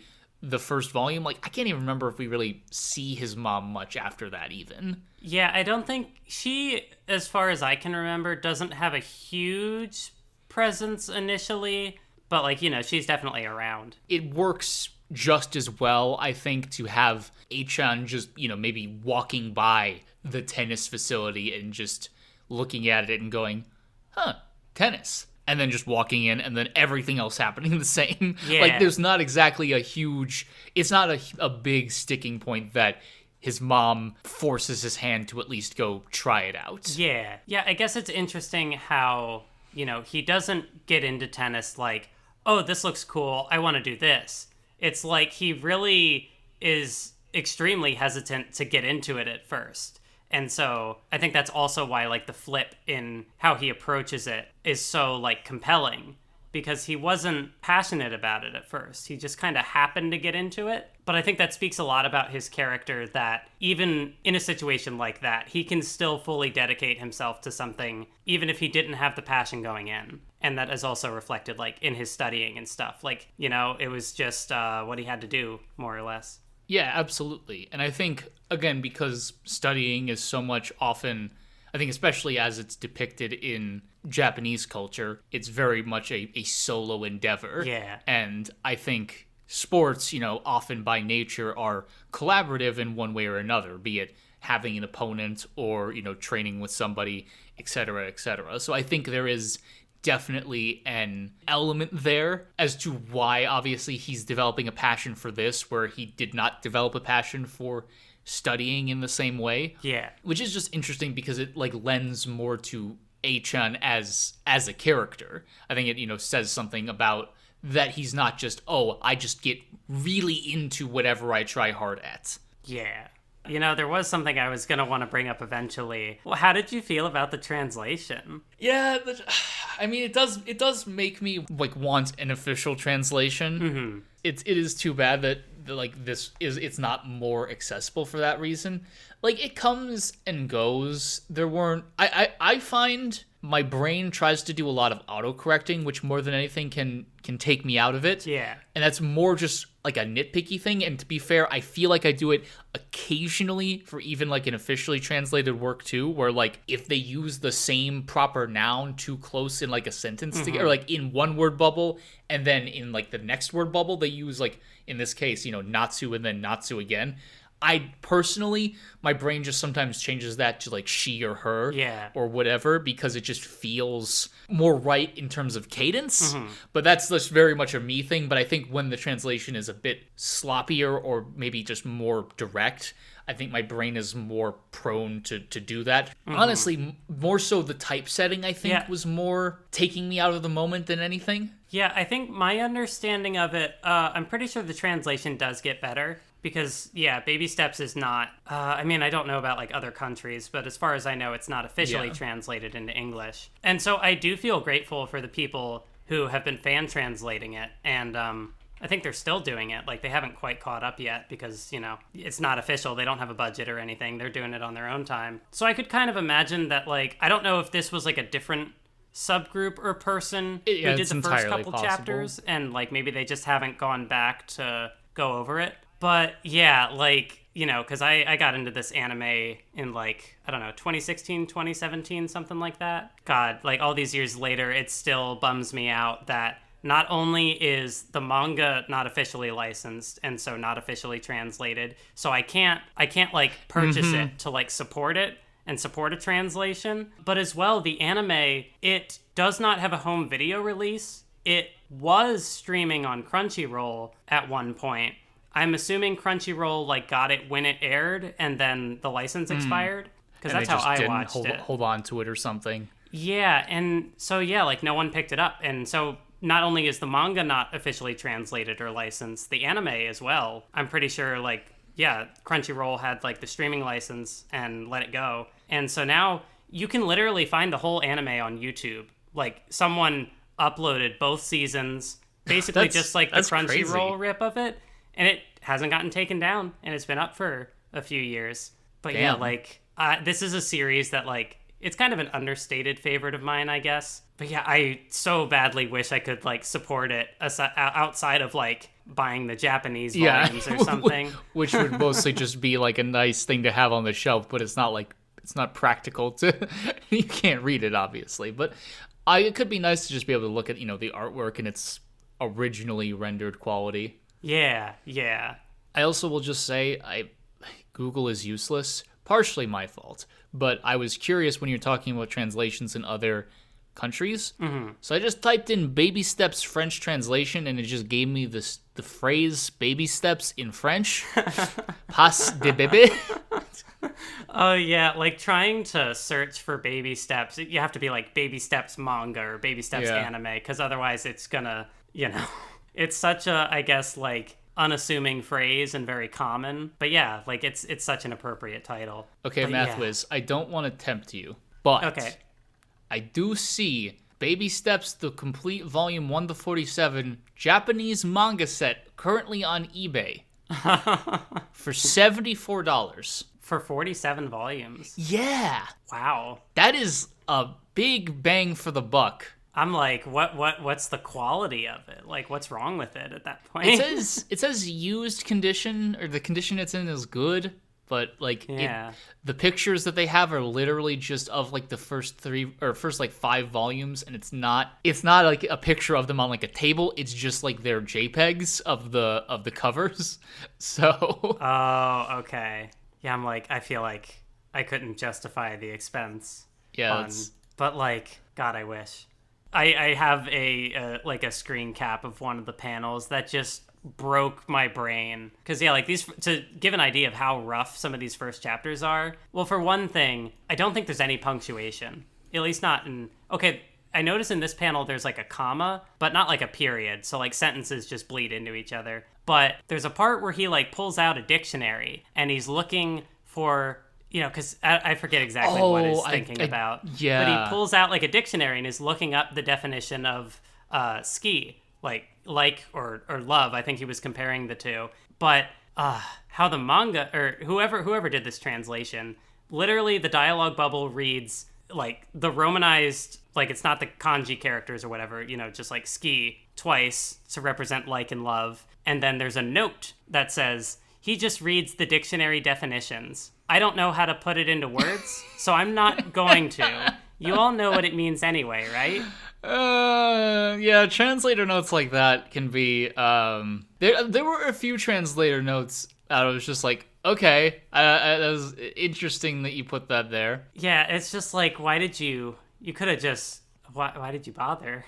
first volume. Like I can't even remember if we really see his mom much after that even. Yeah, I don't think she, as far as I can remember, doesn't have a huge presence initially. But, like, she's definitely around. It works just as well, I think, to have Achan just, maybe walking by the tennis facility and just looking at it and going, tennis. And then just walking in and then everything else happening the same. Yeah. Like, there's not exactly it's not a big sticking point that his mom forces his hand to at least go try it out. Yeah. Yeah, I guess it's interesting how, he doesn't get into tennis like, oh, this looks cool, I want to do this. It's like he really is extremely hesitant to get into it at first. And so I think that's also why like the flip in how he approaches it is so like compelling, because he wasn't passionate about it at first. He just kind of happened to get into it. But I think that speaks a lot about his character, that even in a situation like that, he can still fully dedicate himself to something, even if he didn't have the passion going in. And that is also reflected like in his studying and stuff. Like, it was just what he had to do, more or less. Yeah, absolutely. And I think, again, because studying is so much often, I think especially as it's depicted in Japanese culture, it's very much a solo endeavor. Yeah. And I think sports, often by nature are collaborative in one way or another, be it having an opponent or, training with somebody, et cetera, et cetera. So I think there is definitely an element there as to why obviously he's developing a passion for this where he did not develop a passion for studying in the same way. Yeah. Which is just interesting because it like lends more to Achan as a character. I think it, says something about that he's not just, I just get really into whatever I try hard at. Yeah. There was something I was going to want to bring up eventually. Well, how did you feel about the translation? Yeah, I mean, it does make me like want an official translation. Mm-hmm. It is too bad that like it's not more accessible for that reason. Like it comes and goes. There weren't. I find my brain tries to do a lot of autocorrecting, which more than anything can take me out of it. Yeah. And that's more just like a nitpicky thing. And to be fair, I feel like I do it occasionally for even like an officially translated work too, where like if they use the same proper noun too close in like a sentence together, or like in one word bubble, and then in like the next word bubble, they use like, in this case, Natsu and then Natsu again. I personally, my brain just sometimes changes that to like she or her or whatever, because it just feels more right in terms of cadence. But that's just very much a me thing. But I think when the translation is a bit sloppier or maybe just more direct, I think my brain is more prone to do that. Honestly, more so the typesetting, I think, was more taking me out of the moment than anything. Yeah, I think my understanding of it, I'm pretty sure the translation does get better. Because, Baby Steps is not, I don't know about, like, other countries, but as far as I know, it's not officially translated into English. And so I do feel grateful for the people who have been fan translating it, and I think they're still doing it. Like, they haven't quite caught up yet because, it's not official. They don't have a budget or anything. They're doing it on their own time. So I could kind of imagine that, like, I don't know if this was, like, a different subgroup or person who did the first couple chapters, and, like, maybe they just haven't gone back to go over it. But yeah, like, because I got into this anime in like, I don't know, 2016, 2017, something like that. God, like all these years later, it still bums me out that not only is the manga not officially licensed and so not officially translated, so I can't like purchase it to like support it and support a translation, but as well, the anime, it does not have a home video release. It was streaming on Crunchyroll at one point. I'm assuming Crunchyroll like got it when it aired, and then the license expired, because that's how I watched it. Hold on to it or something. Yeah, and so like no one picked it up, and so not only is the manga not officially translated or licensed, the anime as well. I'm pretty sure like Crunchyroll had like the streaming license and let it go, and so now you can literally find the whole anime on YouTube. Like someone uploaded both seasons, basically just like the Crunchyroll rip of it. And it hasn't gotten taken down, and it's been up for a few years. But this is a series that, like, it's kind of an understated favorite of mine, I guess. But yeah, I so badly wish I could, like, support it outside of, like, buying the Japanese volumes or something. Which would mostly just be, like, a nice thing to have on the shelf, but it's not, like, it's not practical to... You can't read it, obviously. But it could be nice to just be able to look at, the artwork in its originally rendered quality. Yeah. I also will just say, Google is useless. Partially my fault. But I was curious when you're talking about translations in other countries. So I just typed in Baby Steps French translation, and it just gave me the phrase Baby Steps in French. Pas de bébé. Oh, yeah. Like, trying to search for Baby Steps, you have to be like Baby Steps manga or Baby Steps anime, because otherwise it's gonna, It's such a, I guess, like, unassuming phrase and very common. But yeah, like, it's such an appropriate title. Okay, Mathwiz, I don't want to tempt you, but I do see Baby Steps, the complete volume 1 to 47 Japanese manga set currently on eBay for $74. For 47 volumes? Yeah. Wow. That is a big bang for the buck. I'm like, what's the quality of it? Like, what's wrong with it at that point? It says used condition, or the condition it's in is good, but like the pictures that they have are literally just of like the first 5 volumes, and it's not like a picture of them on like a table. It's just like their JPEGs of the covers. So oh, okay. Yeah, I'm like, I feel like I couldn't justify the expense. Yeah, but like, God, I wish. I have a screen cap of one of the panels that just broke my brain. Because, like these, to give an idea of how rough some of these first chapters are. Well, for one thing, I don't think there's any punctuation. At least not in... Okay, I notice in this panel there's like a comma, but not like a period. So like sentences just bleed into each other. But there's a part where he like pulls out a dictionary and he's looking for... because I forget exactly what he's thinking about. Yeah. But he pulls out like a dictionary and is looking up the definition of ski, like or love. I think he was comparing the two. But how the manga, or whoever did this translation, literally the dialogue bubble reads, like the romanized, like it's not the kanji characters or whatever, you know, just like ski twice to represent like and love. And then there's a note that says, he just reads the dictionary definitions. I don't know how to put it into words, so I'm not going to. You all know what it means anyway, right? Yeah, translator notes like that can be, there were a few translator notes I was just like, okay, that was interesting that you put that there. Yeah, it's just like, why did you could have just, why did you bother?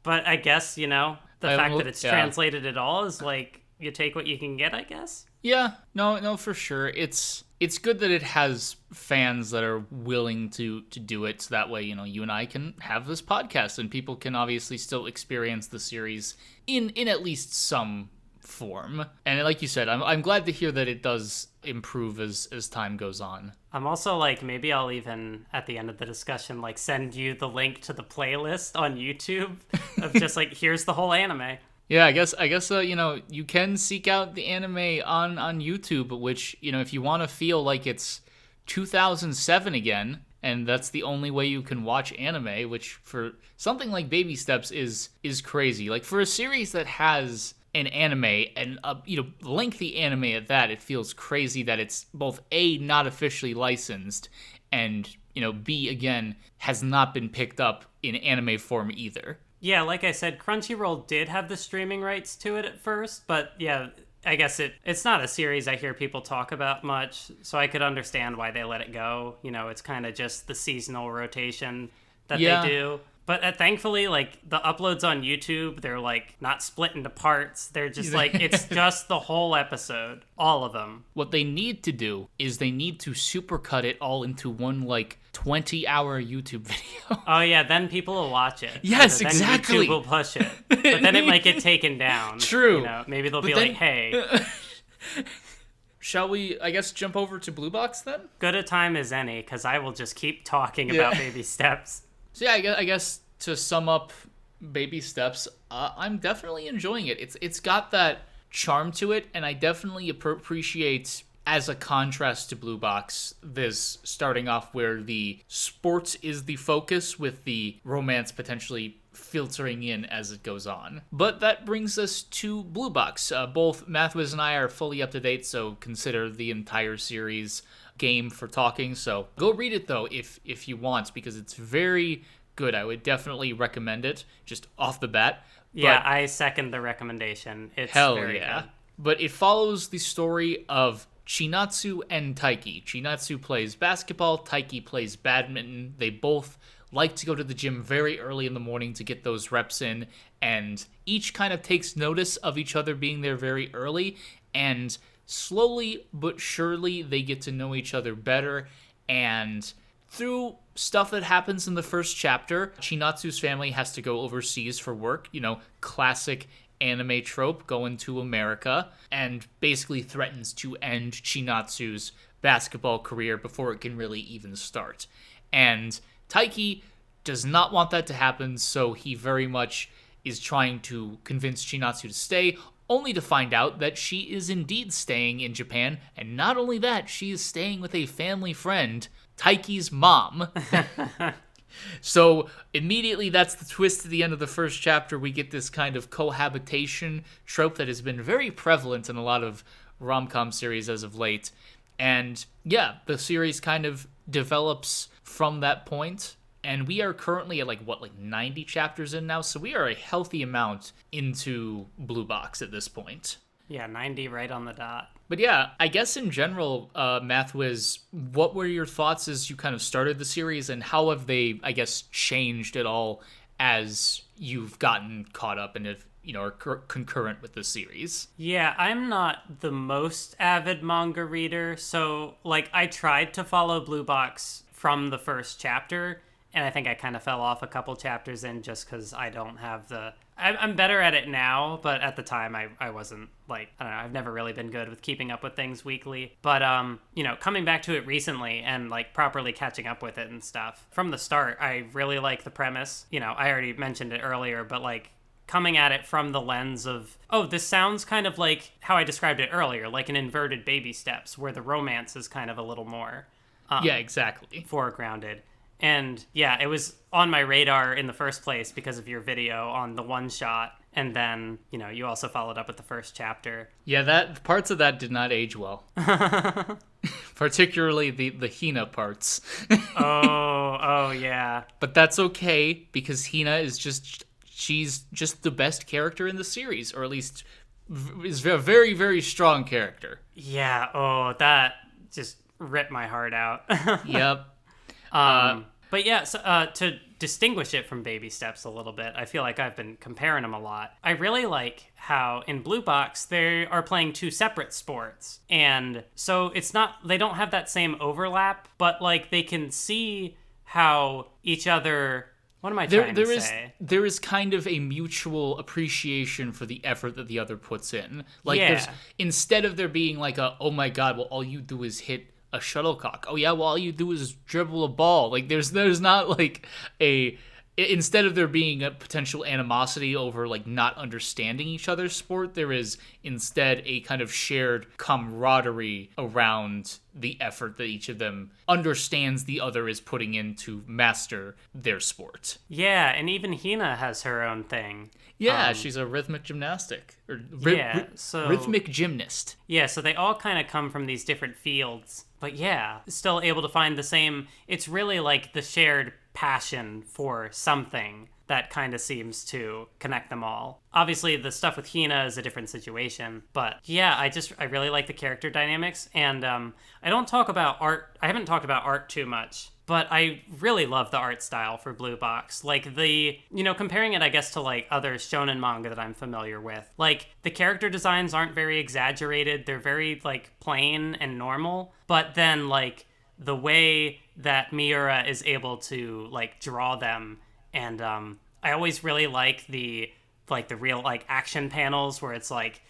But I guess, you know, the fact that it's translated at all is like, you take what you can get, I guess. Yeah, no, for sure. It's good that it has fans that are willing to do it, so that way, you know, you and I can have this podcast, and people can obviously still experience the series in at least some form. And like you said, I'm glad to hear that it does improve as time goes on. I'm also like, maybe I'll even at the end of the discussion like send you the link to the playlist on YouTube of just like, here's the whole anime. Yeah, I guess you know, you can seek out the anime on YouTube, which, you know, if you want to feel like it's 2007 again, and that's the only way you can watch anime, which for something like Baby Steps is crazy. Like, for a series that has an anime, and a, you know, lengthy anime at that, it feels crazy that it's both A, not officially licensed, and, you know, B, again, has not been picked up in anime form either. Yeah, like I said, Crunchyroll did have the streaming rights to it at first, but yeah, I guess it's not a series I hear people talk about much, so I could understand why they let it go. You know, it's kind of just the seasonal rotation that they do. But thankfully, like, the uploads on YouTube, they're, like, not split into parts. They're just, like, it's just the whole episode. All of them. What they need to do is they need to supercut it all into one, like, 20-hour YouTube video. Oh, yeah, then people will watch it. Yes, exactly. Then YouTube will push it. But then it might get taken down. True. You know, maybe they'll be like, hey. Shall we, I guess, jump over to Blue Box, then? Good a time as any, because I will just keep talking about Baby Steps. So yeah, I guess to sum up Baby Steps, I'm definitely enjoying it. It's got that charm to it, and I definitely appreciate, as a contrast to Blue Box, this starting off where the sports is the focus, with the romance potentially filtering in as it goes on. But that brings us to Blue Box. Both Mathwiz and I are fully up to date, so consider the entire series game for talking. So go read it though if you want, because it's very good. I would definitely recommend it just off the bat. Yeah, I second the recommendation. It's very good. But it follows the story of Chinatsu and Taiki. Chinatsu plays basketball, Taiki plays badminton. They both like to go to the gym very early in the morning to get those reps in, and each kind of takes notice of each other being there very early, and slowly but surely they get to know each other better. And through stuff that happens in the first chapter, Chinatsu's family has to go overseas for work, you know, classic anime trope, going to America, and basically threatens to end Chinatsu's basketball career before it can really even start. And Taiki does not want that to happen, so he very much is trying to convince Chinatsu to stay, only to find out that she is indeed staying in Japan, and not only that, she is staying with a family friend, Taiki's mom. So immediately that's the twist at the end of the first chapter. We get this kind of cohabitation trope that has been very prevalent in a lot of rom-com series as of late. And yeah, the series kind of develops from that point. And we are currently at like 90 chapters in now, so we are a healthy amount into Blue Box at this point. Yeah, 90 right on the dot. But yeah, I guess in general, Mathwiz, what were your thoughts as you kind of started the series, and how have they, I guess, changed at all as you've gotten caught up and if, you know, are concurrent with the series? Yeah, I'm not the most avid manga reader, so like I tried to follow Blue Box from the first chapter, and I think I kind of fell off a couple chapters in just because I don't have the... I'm better at it now, but at the time I wasn't, like, I don't know, I've never really been good with keeping up with things weekly. But, you know, coming back to it recently and, like, properly catching up with it and stuff, from the start, I really like the premise. You know, I already mentioned it earlier, but, like, coming at it from the lens of, oh, this sounds kind of like how I described it earlier, like an inverted Baby Steps, where the romance is kind of a little more. Yeah, exactly. foregrounded. And yeah, it was on my radar in the first place because of your video on the one shot. And then, you also followed up with the first chapter. Yeah, that parts of that did not age well. Particularly the Hina parts. Oh, yeah. But that's okay, because Hina is she's just the best character in the series, or at least is a very, very strong character. Yeah, that just ripped my heart out. Yep. But yeah, so, to distinguish it from Baby Steps a little bit, I feel like I've been comparing them a lot. I really like how in Blue Box they are playing two separate sports. And so they don't have that same overlap, but like they can see how each other... What am I trying to say? There is kind of a mutual appreciation for the effort that the other puts in. Like, instead of there being like oh my god, well, all you do is hit a shuttlecock. Oh yeah, well, all you do is dribble a ball. Like, there's not like instead of there being a potential animosity over like not understanding each other's sport, there is instead a kind of shared camaraderie around the effort that each of them understands the other is putting in to master their sport. Yeah, and even Hina has her own thing. Yeah, she's a rhythmic gymnastic. Rhythmic gymnast. Yeah, so they all kind of come from these different fields. But yeah, still able to find the same... It's really like the shared passion for something that kind of seems to connect them all. Obviously, the stuff with Hina is a different situation, but yeah, I really like the character dynamics, and I don't talk about art. I haven't talked about art too much, but I really love the art style for Blue Box. Like comparing it, I guess, to like other shonen manga that I'm familiar with. Like the character designs aren't very exaggerated. They're very like plain and normal, but then like the way that Miura is able to like draw them, and I always really like the real like action panels where it's like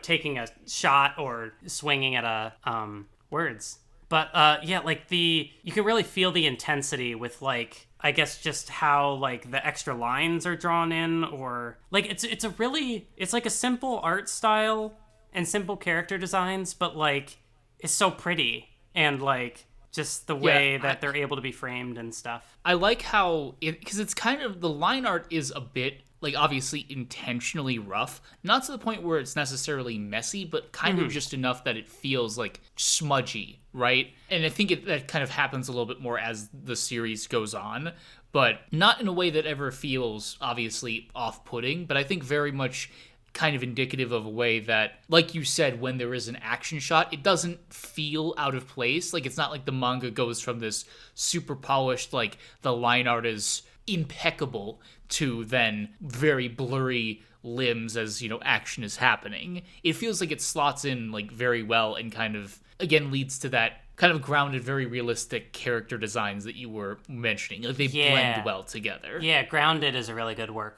taking a shot or swinging at a words. But you can really feel the intensity with like I guess just how like the extra lines are drawn in, or like it's like a simple art style and simple character designs, but like it's so pretty, and like just the way that they're able to be framed and stuff. I like how because it's kind of, the line art is a bit like obviously intentionally rough, not to the point where it's necessarily messy, but kind of just enough that it feels like smudgy, right? And I think that kind of happens a little bit more as the series goes on, but not in a way that ever feels obviously off-putting, but I think very much kind of indicative of a way that, like you said, when there is an action shot, it doesn't feel out of place. Like, it's not like the manga goes from this super polished, like, the line art is impeccable, to then very blurry limbs as, action is happening. It feels like it slots in, like, very well, and kind of, again, leads to that kind of grounded, very realistic character designs that you were mentioning. Like, they blend well together. Yeah, grounded is a really good word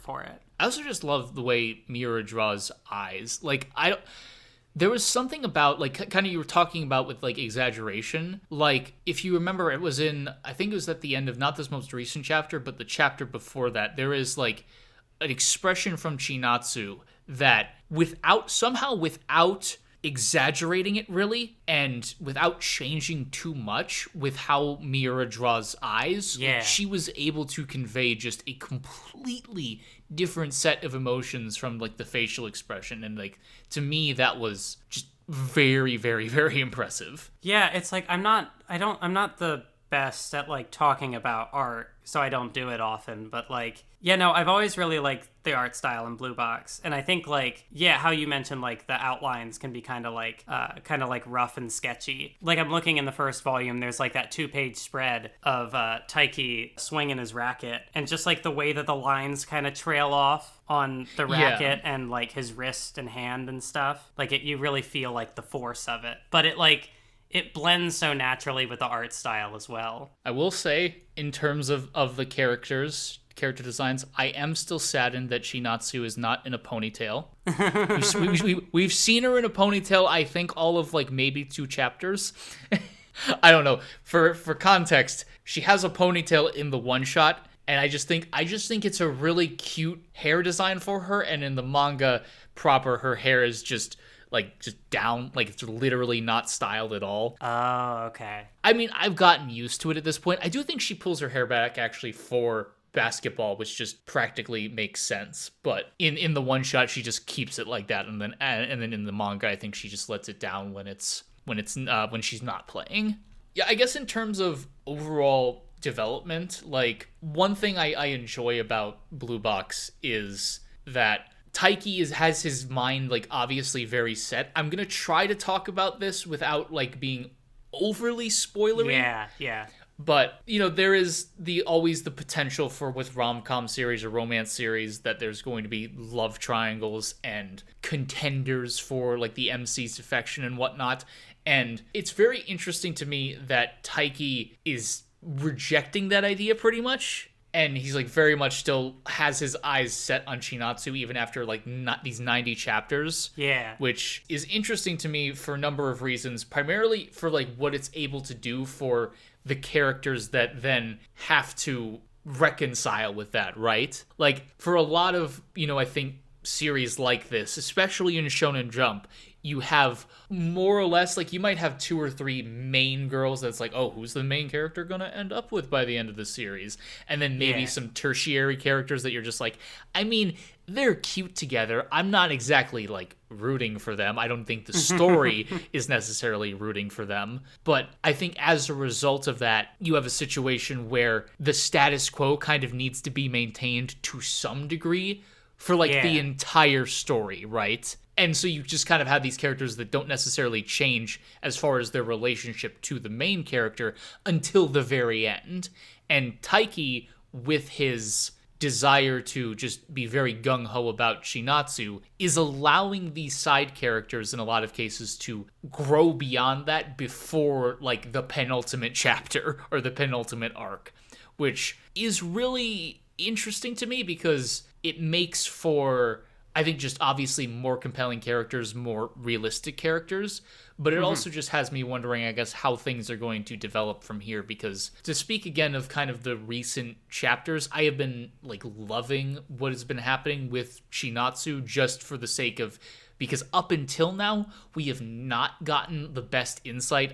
for it. I also just love the way Miura draws eyes. Like, there was something about, like, kind of you were talking about with, like, exaggeration. Like, if you remember, I think it was at the end of not this most recent chapter, but the chapter before that, there is, like, an expression from Chinatsu that without exaggerating it really, and without changing too much with how Miura draws eyes, she was able to convey just a completely different set of emotions from like the facial expression, and like to me that was just very, very, very impressive. Yeah, it's like I'm not the best at like talking about art, so I don't do it often, but like I've always really liked the art style in Blue Box, and I think like how you mentioned like the outlines can be kind of like rough and sketchy. Like I'm looking in the first volume, there's like that 2-page spread of Taiki swinging his racket, and just like the way that the lines kind of trail off on the racket and like his wrist and hand and stuff, like you really feel like the force of it, but it blends so naturally with the art style as well. I will say, in terms of the character designs, I am still saddened that Chinatsu is not in a ponytail. We've seen her in a ponytail, I think, all of like maybe 2 chapters. I don't know. For context, she has a ponytail in the one shot, and I just think it's a really cute hair design for her, and in the manga, proper. Her hair is just down, like it's literally not styled at all. Oh, okay. I mean, I've gotten used to it at this point. I do think she pulls her hair back actually for basketball, which just practically makes sense. But in the one shot, she just keeps it like that, and then in the manga, I think she just lets it down when she's not playing. Yeah, I guess in terms of overall development, like one thing I enjoy about Blue Box is that Taiki has his mind like obviously very set. I'm gonna try to talk about this without like being overly spoilery. Yeah. But, there is always the potential for with rom-com series or romance series that there's going to be love triangles and contenders for like the MC's affection and whatnot. And it's very interesting to me that Taiki is rejecting that idea pretty much. And he's like very much still has his eyes set on Chinatsu even after like not these 90 chapters. Yeah. Which is interesting to me for a number of reasons, primarily for like what it's able to do for the characters that then have to reconcile with that, right? Like for a lot of, I think series like this, especially in Shonen Jump, you have more or less, like you might have 2 or 3 main girls that's like, oh, who's the main character gonna end up with by the end of the series? And then maybe some tertiary characters that you're just like, I mean, they're cute together. I'm not exactly like rooting for them. I don't think the story is necessarily rooting for them. But I think as a result of that, you have a situation where the status quo kind of needs to be maintained to some degree for like the entire story, right? And so you just kind of have these characters that don't necessarily change as far as their relationship to the main character until the very end. And Taiki, with his desire to just be very gung-ho about Shinatsu, is allowing these side characters in a lot of cases to grow beyond that before like the penultimate chapter or the penultimate arc, which is really interesting to me because it makes for, I think, just obviously more compelling characters, more realistic characters, but it also just has me wondering, I guess, how things are going to develop from here, because to speak again of kind of the recent chapters, I have been like loving what has been happening with Shinatsu just for the sake of, because up until now, we have not gotten the best insight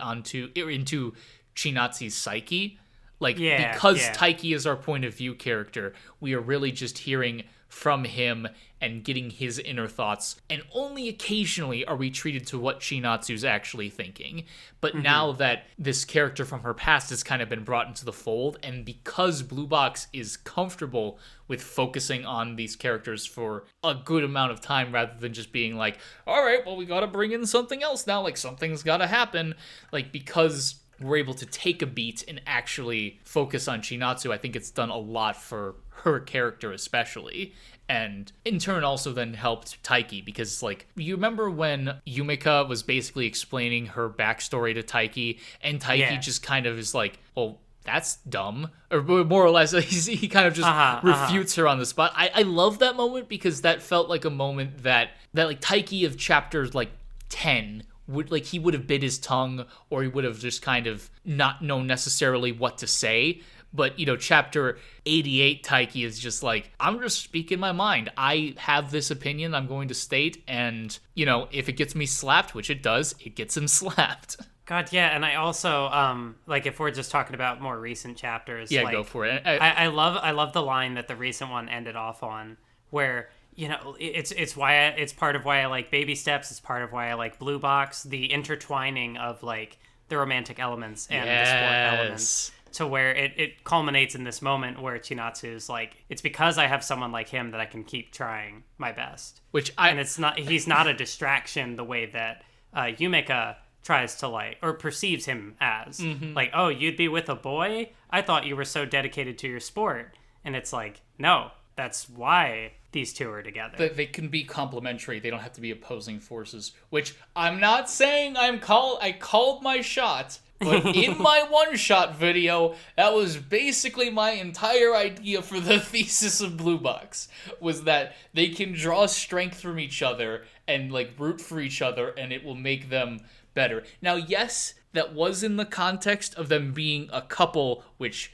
into Chinatsu's psyche. Like, because Taiki is our point of view character, we are really just hearing from him and getting his inner thoughts, and only occasionally are we treated to what Shinatsu's actually thinking. But now that this character from her past has kind of been brought into the fold, and because Blue Box is comfortable with focusing on these characters for a good amount of time rather than just being like, all right, well, we gotta bring in something else now, like something's gotta happen, like because we're able to take a beat and actually focus on Chinatsu, I think it's done a lot for her character especially. And in turn also then helped Taiki, because like, you remember when Yumika was basically explaining her backstory to Taiki, and Taiki just kind of is like, well, that's dumb, or more or less he kind of just refutes her on the spot. I love that moment, because that felt like a moment that like Taiki of chapters like 10 would, like, he would have bit his tongue, or he would have just kind of not known necessarily what to say. But, chapter 88 Taiki is just like, I'm just speaking my mind. I have this opinion I'm going to state, and, if it gets me slapped, which it does, it gets him slapped. God, yeah, and I also, like, if we're just talking about more recent chapters... Yeah, like, go for it. I love the line that the recent one ended off on, where... it's part of why I like Baby Steps. It's part of why I like Blue Box. The intertwining of like the romantic elements and the sport elements, to where it culminates in this moment where Chinatsu's like, it's because I have someone like him that I can keep trying my best. And he's not a distraction the way that Yumika tries to like, or perceives him as. Like, oh, you'd be with a boy? I thought you were so dedicated to your sport. And it's like, no, that's why these two are together. They can be complementary. They don't have to be opposing forces, which I'm not saying I called my shot, but in my one-shot video, that was basically my entire idea for the thesis of Blue Box, was that they can draw strength from each other and like root for each other, and it will make them better. Now, yes, that was in the context of them being a couple, which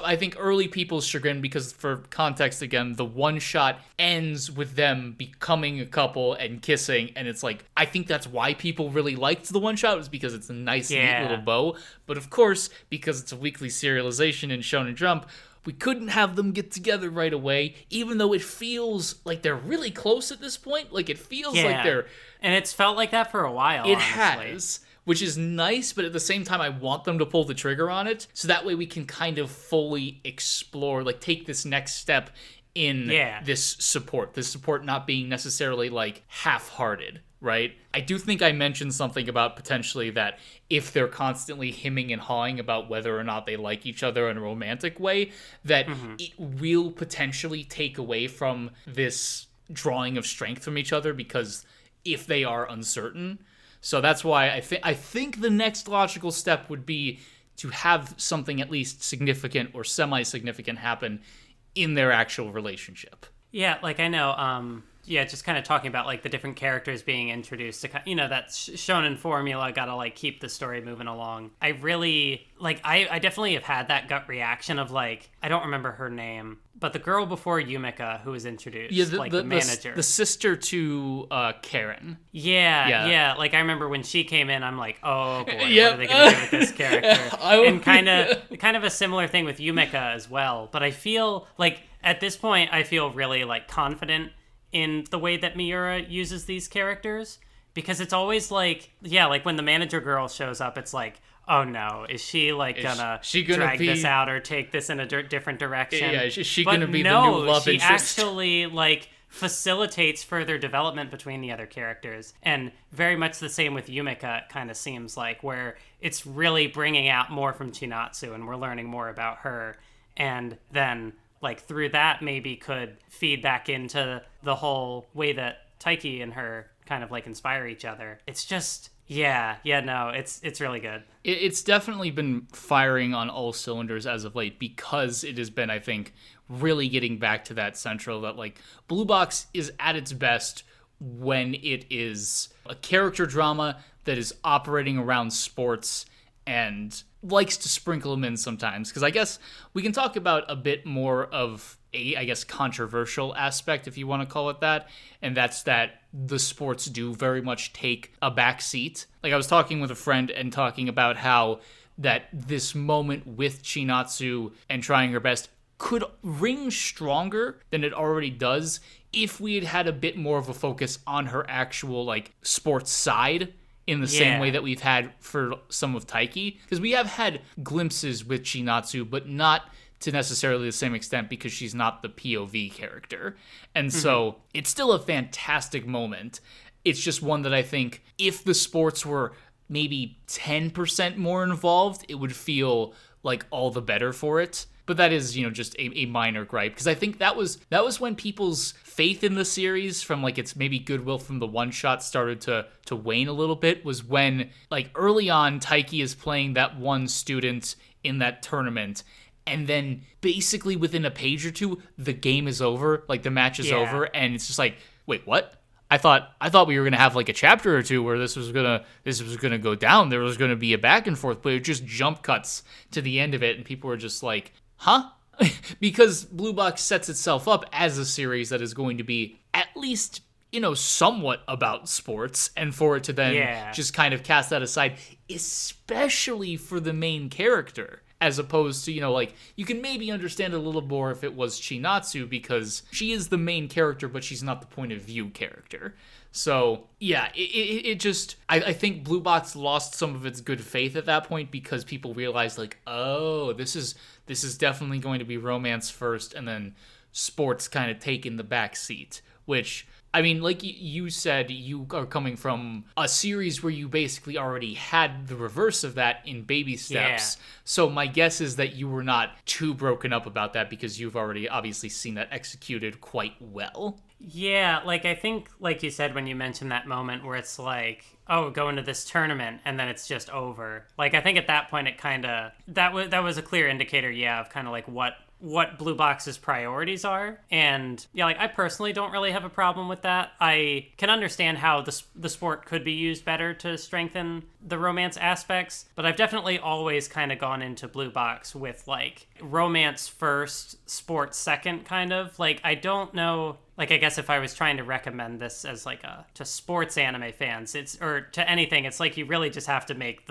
I think early people's chagrin, because for context again, the one shot ends with them becoming a couple and kissing, and it's like, I think that's why people really liked the one shot, was because it's a nice, neat little bow. But of course, because it's a weekly serialization in Shonen Jump, we couldn't have them get together right away, even though it feels like they're really close at this point. Like, it feels like they're... And it's felt like that for a while, It honestly. has, which is nice, but at the same time, I want them to pull the trigger on it, so that way we can kind of fully explore, like, take this next step in this support not being necessarily, like, half-hearted, right? I do think I mentioned something about potentially that if they're constantly hemming and hawing about whether or not they like each other in a romantic way, that it will potentially take away from this drawing of strength from each other, because if they are uncertain. So that's why I think the next logical step would be to have something at least significant or semi-significant happen in their actual relationship. Yeah, like, I know, just kind of talking about, like, the different characters being introduced to, that shonen formula, gotta, like, keep the story moving along. I really, like, I definitely have had that gut reaction of, like, I don't remember her name, but the girl before Yumika who was introduced, the manager. The sister to Karen. Yeah. Like, I remember when she came in, I'm like, oh boy, what are they going to do with this character? And kind of a similar thing with Yumika as well. But I feel, like, at this point, I feel really, like, confident in the way that Miura uses these characters, because it's always like, like when the manager girl shows up, it's like, oh no, is she like gonna drag this out or take this in a different direction? Yeah, is she gonna be the new love interest? She actually, like, facilitates further development between the other characters, and very much the same with Yumika, it kind of seems like, where it's really bringing out more from Chinatsu, and we're learning more about her, and then, like, through that maybe could feed back into the whole way that Taiki and her kind of, like, inspire each other. It's just, it's really good. It's definitely been firing on all cylinders as of late, because it has been, I think, really getting back to that central that, like, Blue Box is at its best when it is a character drama that is operating around sports and likes to sprinkle them in sometimes. Because I guess we can talk about a bit more of a, I guess, controversial aspect, if you want to call it that, and that's that the sports do very much take a back seat. Like, I was talking with a friend and talking about how that this moment with Chinatsu and trying her best could ring stronger than it already does if we had had a bit more of a focus on her actual, like, sports side, in the same way that we've had for some of Taiki. Because we have had glimpses with Chinatsu, but not to necessarily the same extent, because she's not the POV character. And so it's still a fantastic moment. It's just one that I think if the sports were maybe 10% more involved, it would feel like all the better for it. But that is, just a minor gripe, because I think that was when people's faith in the series, from, like, its maybe goodwill from the one shot, started to wane a little bit. Was when, like, early on, Taiki is playing that one student in that tournament, and then basically within a page or two, the game is over, like, the match is over, and it's just like, wait, what? I thought we were gonna have, like, a chapter or two where this was gonna go down. There was gonna be a back and forth, but it just jump cuts to the end of it, and people were just like, huh? Because Blue Box sets itself up as a series that is going to be at least, somewhat about sports, and for it to then just kind of cast that aside, especially for the main character, as opposed to, like, you can maybe understand a little more if it was Chinatsu, because she is the main character, but she's not the point of view character. So, yeah, it just... I think Blue Box lost some of its good faith at that point, because people realized, like, oh, this is definitely going to be romance first, and then sports kind of taking the back seat. Which, I mean, like you said, you are coming from a series where you basically already had the reverse of that in Baby Steps. Yeah. So my guess is that you were not too broken up about that, because you've already obviously seen that executed quite well. Yeah, like, I think, like you said, when you mentioned that moment where it's like, oh, go into this tournament, and then it's just over. Like, I think at that point it kind of, that was a clear indicator, of kind of, like, what what Blue Box's priorities are. And yeah, like I personally don't really have a problem with that. I can understand how the sport could be used better to strengthen the romance aspects, but I've definitely always kind of gone into Blue Box with like romance first, sports second kind of. Like I don't know, like I guess if I was trying to recommend this as like to sports anime fans, or to anything, it's like you really just have to make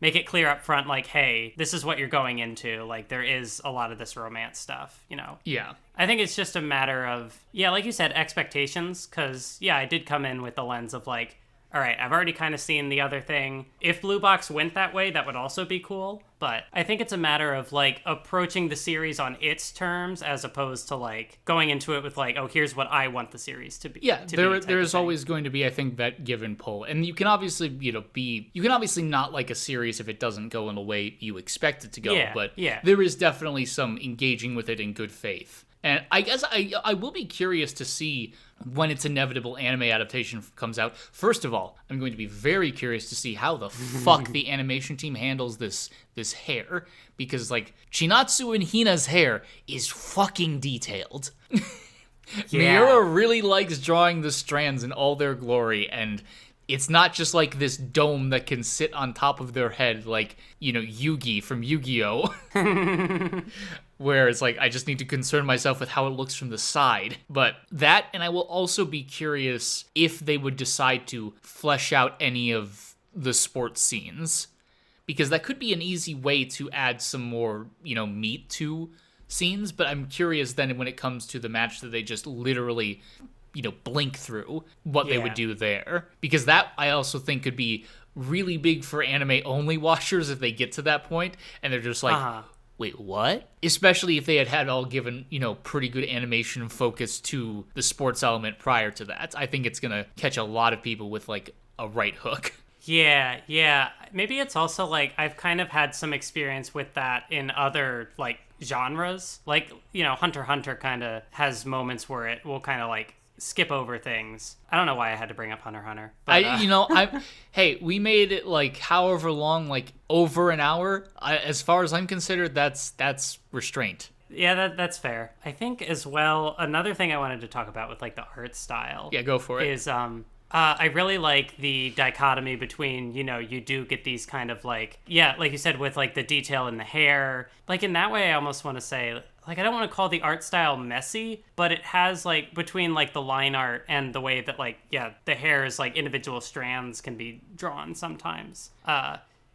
it clear up front, like, hey, this is what you're going into. Like there is a lot of this romance stuff, you know? Yeah. I think it's just a matter of, yeah, like you said, expectations, because yeah, I did come in with the lens of like, all right, I've already kind of seen the other thing. If Blue Box went that way, that would also be cool. But I think it's a matter of like approaching the series on its terms as opposed to like going into it with like, oh, here's what I want the series to be. Yeah, there's always going to be, I think, that give and pull. And you can obviously, you can obviously not like a series if it doesn't go in the way you expect it to go. Yeah, but yeah. There is definitely some engaging with it in good faith. And I guess I will be curious to see when its inevitable anime adaptation comes out. First of all, I'm going to be very curious to see how the fuck the animation team handles this hair. Because, like, Chinatsu and Hina's hair is fucking detailed. Yeah. Miura really likes drawing the strands in all their glory, and it's not just like this dome that can sit on top of their head like, Yugi from Yu-Gi-Oh! Where it's like, I just need to concern myself with how it looks from the side. But that, and I will also be curious if they would decide to flesh out any of the sports scenes. Because that could be an easy way to add some more, meat to scenes. But I'm curious then when it comes to the match that they just literally, blink through what they would do there. Because that, I also think, could be really big for anime-only watchers if they get to that point. And they're just like... Wait, what? Especially if they had all given, pretty good animation focus to the sports element prior to that. I think it's going to catch a lot of people with, like, a right hook. Yeah. Maybe it's also, like, I've kind of had some experience with that in other, like, genres. Like, Hunter x Hunter kind of has moments where it will kind of, like, skip over things. I don't know why I had to bring up Hunter x Hunter. But, hey, we made it like however long, like over an hour. As far as I'm considered, that's restraint. Yeah, that's fair. I think as well, another thing I wanted to talk about with like the art style. Yeah, go for it. Is I really like the dichotomy between, you do get these kind of like, yeah, like you said, with like the detail in the hair. Like in that way, I almost want to say, like, I don't want to call the art style messy, but it has like between like the line art and the way that like, yeah, the hair is like individual strands can be drawn sometimes.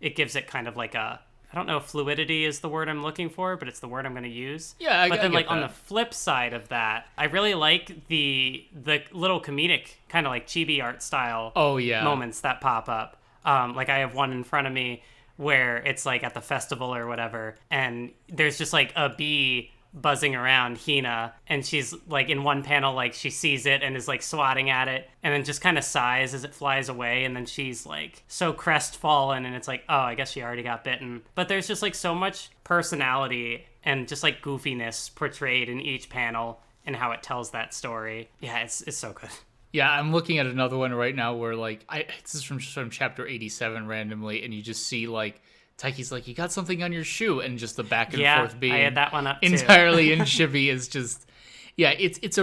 It gives it kind of like I don't know if fluidity is the word I'm looking for, but it's the word I'm going to use. Yeah, But then, I like, get that. on the flip side of that, I really like the little comedic kind of like chibi art style moments that pop up. Like, I have one in front of me where it's like at the festival or whatever, and there's just like a bee buzzing around Hina, and she's like in one panel, like she sees it and is like swatting at it, and then just kind of sighs as it flies away, and then she's like so crestfallen, and it's like, oh, I guess she already got bitten. But there's just like so much personality and just like goofiness portrayed in each panel and how it tells that story. Yeah, it's so good. Yeah, I'm looking at another one right now where like this is from chapter 87 randomly, and you just see like Taiki's like, you got something on your shoe, and just the back and forth being I had that one up too. Entirely in chibi is just, yeah, it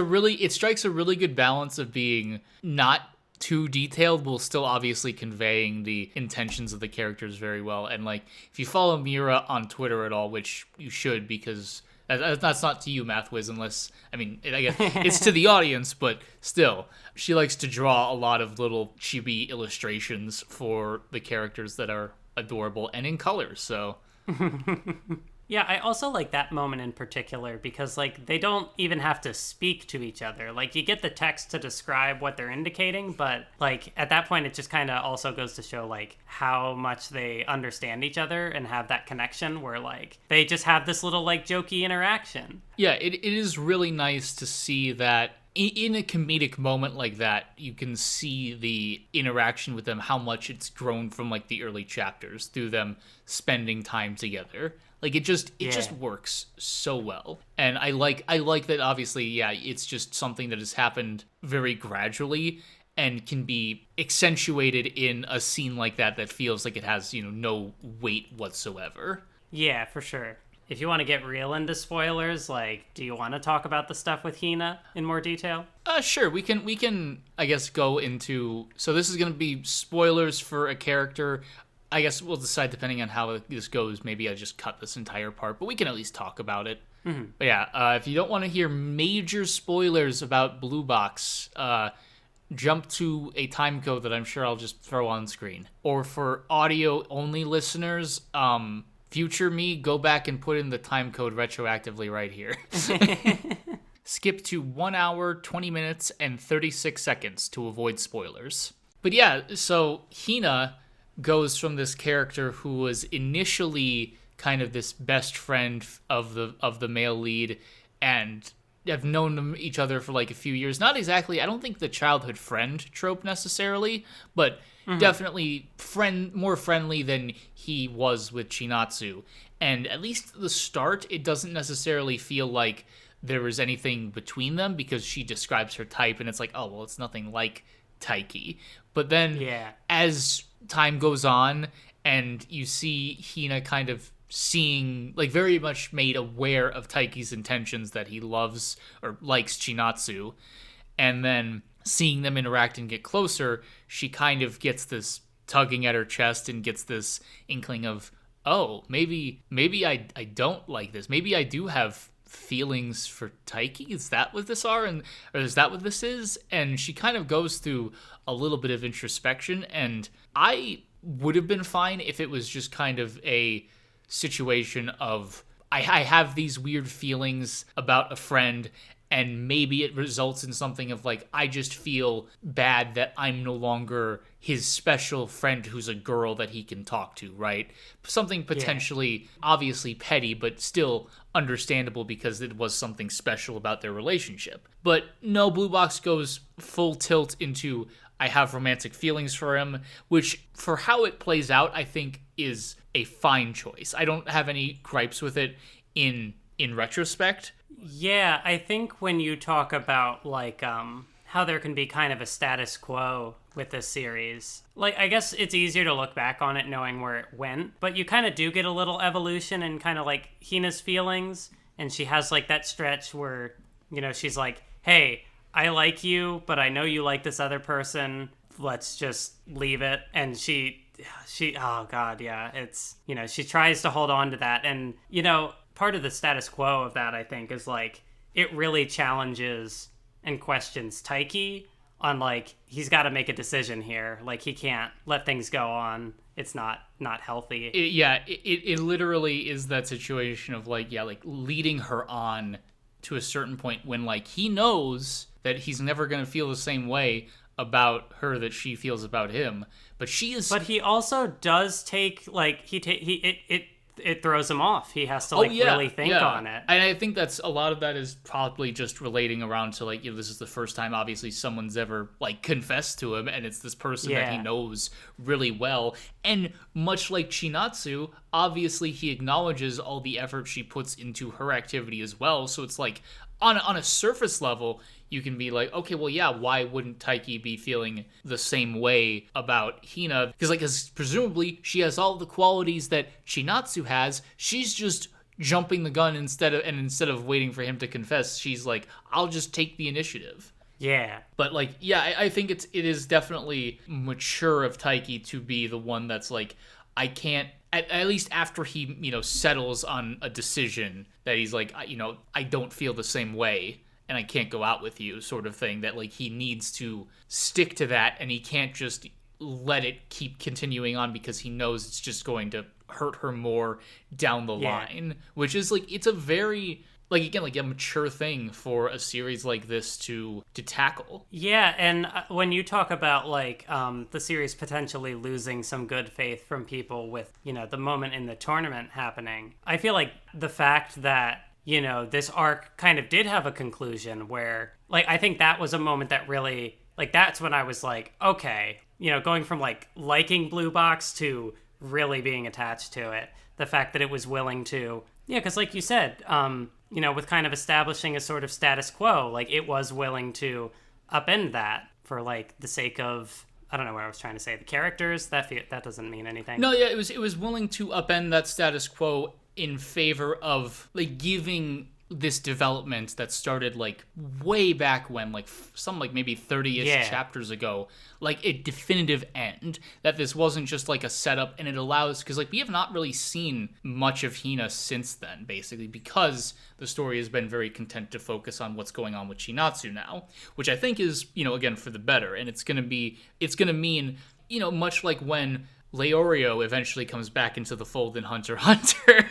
strikes a really good balance of being not too detailed while still obviously conveying the intentions of the characters very well. And like, if you follow Miura on Twitter at all, which you should, because that's not to you, Mathwiz, unless, I mean, I guess it's to the audience, but still, she likes to draw a lot of little chibi illustrations for the characters that are adorable and in colors, so Yeah, I also like that moment in particular because like they don't even have to speak to each other. Like you get the text to describe what they're indicating, but like at that point it just kind of also goes to show like how much they understand each other and have that connection where like they just have this little like jokey interaction. Yeah, it is really nice to see that in a comedic moment like that, you can see the interaction with them, how much it's grown from like the early chapters through them spending time together. Like it just works so well. And I like that obviously, yeah, it's just something that has happened very gradually and can be accentuated in a scene like that feels like it has, no weight whatsoever. Yeah, for sure. if you want to get real into spoilers, like, do you want to talk about the stuff with Hina in more detail? Sure. We can, I guess, go into... So this is going to be spoilers for a character. I guess we'll decide, depending on how this goes, maybe I just cut this entire part, but we can at least talk about it. Mm-hmm. But yeah, if you don't want to hear major spoilers about Blue Box, jump to a time code that I'm sure I'll just throw on screen. Or for audio-only listeners, future me, go back and put in the time code retroactively right here. Skip to 1 hour, 20 minutes, and 36 seconds to avoid spoilers. But yeah, so Hina goes from this character who was initially kind of this best friend of the male lead and have known each other for like a few years. Not exactly, I don't think the childhood friend trope necessarily, but definitely more friendly than he was with Chinatsu. And at least at the start, it doesn't necessarily feel like there was anything between them because she describes her type and it's like, oh, well, it's nothing like Taiki. But then as time goes on and you see Hina kind of seeing, like, very much made aware of Taiki's intentions that he loves or likes Chinatsu, and then seeing them interact and get closer, she kind of gets this tugging at her chest and gets this inkling of, oh, maybe I don't like this. Maybe I do have feelings for Taiki. Is that what this are? Or is that what this is? And she kind of goes through a little bit of introspection, and I would have been fine if it was just kind of a situation of I have these weird feelings about a friend, and maybe it results in something of like, I just feel bad that I'm no longer his special friend who's a girl that he can talk to, right? Something potentially obviously petty, but still understandable because it was something special about their relationship. But no, Blue Box goes full tilt into, I have romantic feelings for him, which for how it plays out, I think is a fine choice. I don't have any gripes with it in retrospect. Yeah, I think when you talk about like how there can be kind of a status quo with this series, like, I guess it's easier to look back on it knowing where it went, but you kind of do get a little evolution and kind of like Hina's feelings, and she has like that stretch where, you know, she's like, hey, I like you, but I know you like this other person, let's just leave it. And she oh god, yeah, it's, you know, she tries to hold on to that. And, you know, part of the status quo of that, I think, is like, it really challenges and questions Taiki on, like, he's got to make a decision here. Like, he can't let things go on. It's not healthy. It literally is that situation of like, like leading her on to a certain point when, like, he knows that he's never going to feel the same way about her that she feels about him, but she is. But he also does take, like, it throws him off. He has to really think on it. And I think that's a lot of that is probably just relating around to, like, you know, this is the first time obviously someone's ever like confessed to him, and it's this person that he knows really well. And much like Chinatsu, obviously he acknowledges all the effort she puts into her activity as well. So it's like on a surface level, you can be like, okay, well, yeah, why wouldn't Taiki be feeling the same way about Hina? Because presumably she has all the qualities that Chinatsu has. She's just jumping the gun instead of waiting for him to confess. She's like, I'll just take the initiative. Yeah. But like, yeah, I think it is definitely mature of Taiki to be the one that's like, I can't, at least after he, you know, settles on a decision that he's like, you know, I don't feel the same way and I can't go out with you, sort of thing, that like he needs to stick to that and he can't just let it keep continuing on because he knows it's just going to hurt her more down the line, which is like, it's a very, like, again, like a mature thing for a series like this to tackle. Yeah, and when you talk about like the series potentially losing some good faith from people with, you know, the moment in the tournament happening, I feel like the fact that, you know, this arc kind of did have a conclusion where, like, I think that was a moment that really, like, that's when I was like, okay, you know, going from like liking Blue Box to really being attached to it. The fact that it was willing to, because like you said, you know, with kind of establishing a sort of status quo, like, it was willing to upend that for like the sake of, I don't know what I was trying to say, the characters. That doesn't mean anything. No, yeah, it was willing to upend that status quo in favor of like giving this development that started like way back when, like some like maybe 30-ish chapters ago, like a definitive end, that this wasn't just like a setup, and it allows, because like we have not really seen much of Hina since then, basically, because the story has been very content to focus on what's going on with Chinatsu now, which I think is, you know, again, for the better. And it's gonna mean, you know, much like when Leorio eventually comes back into the fold in Hunter x Hunter.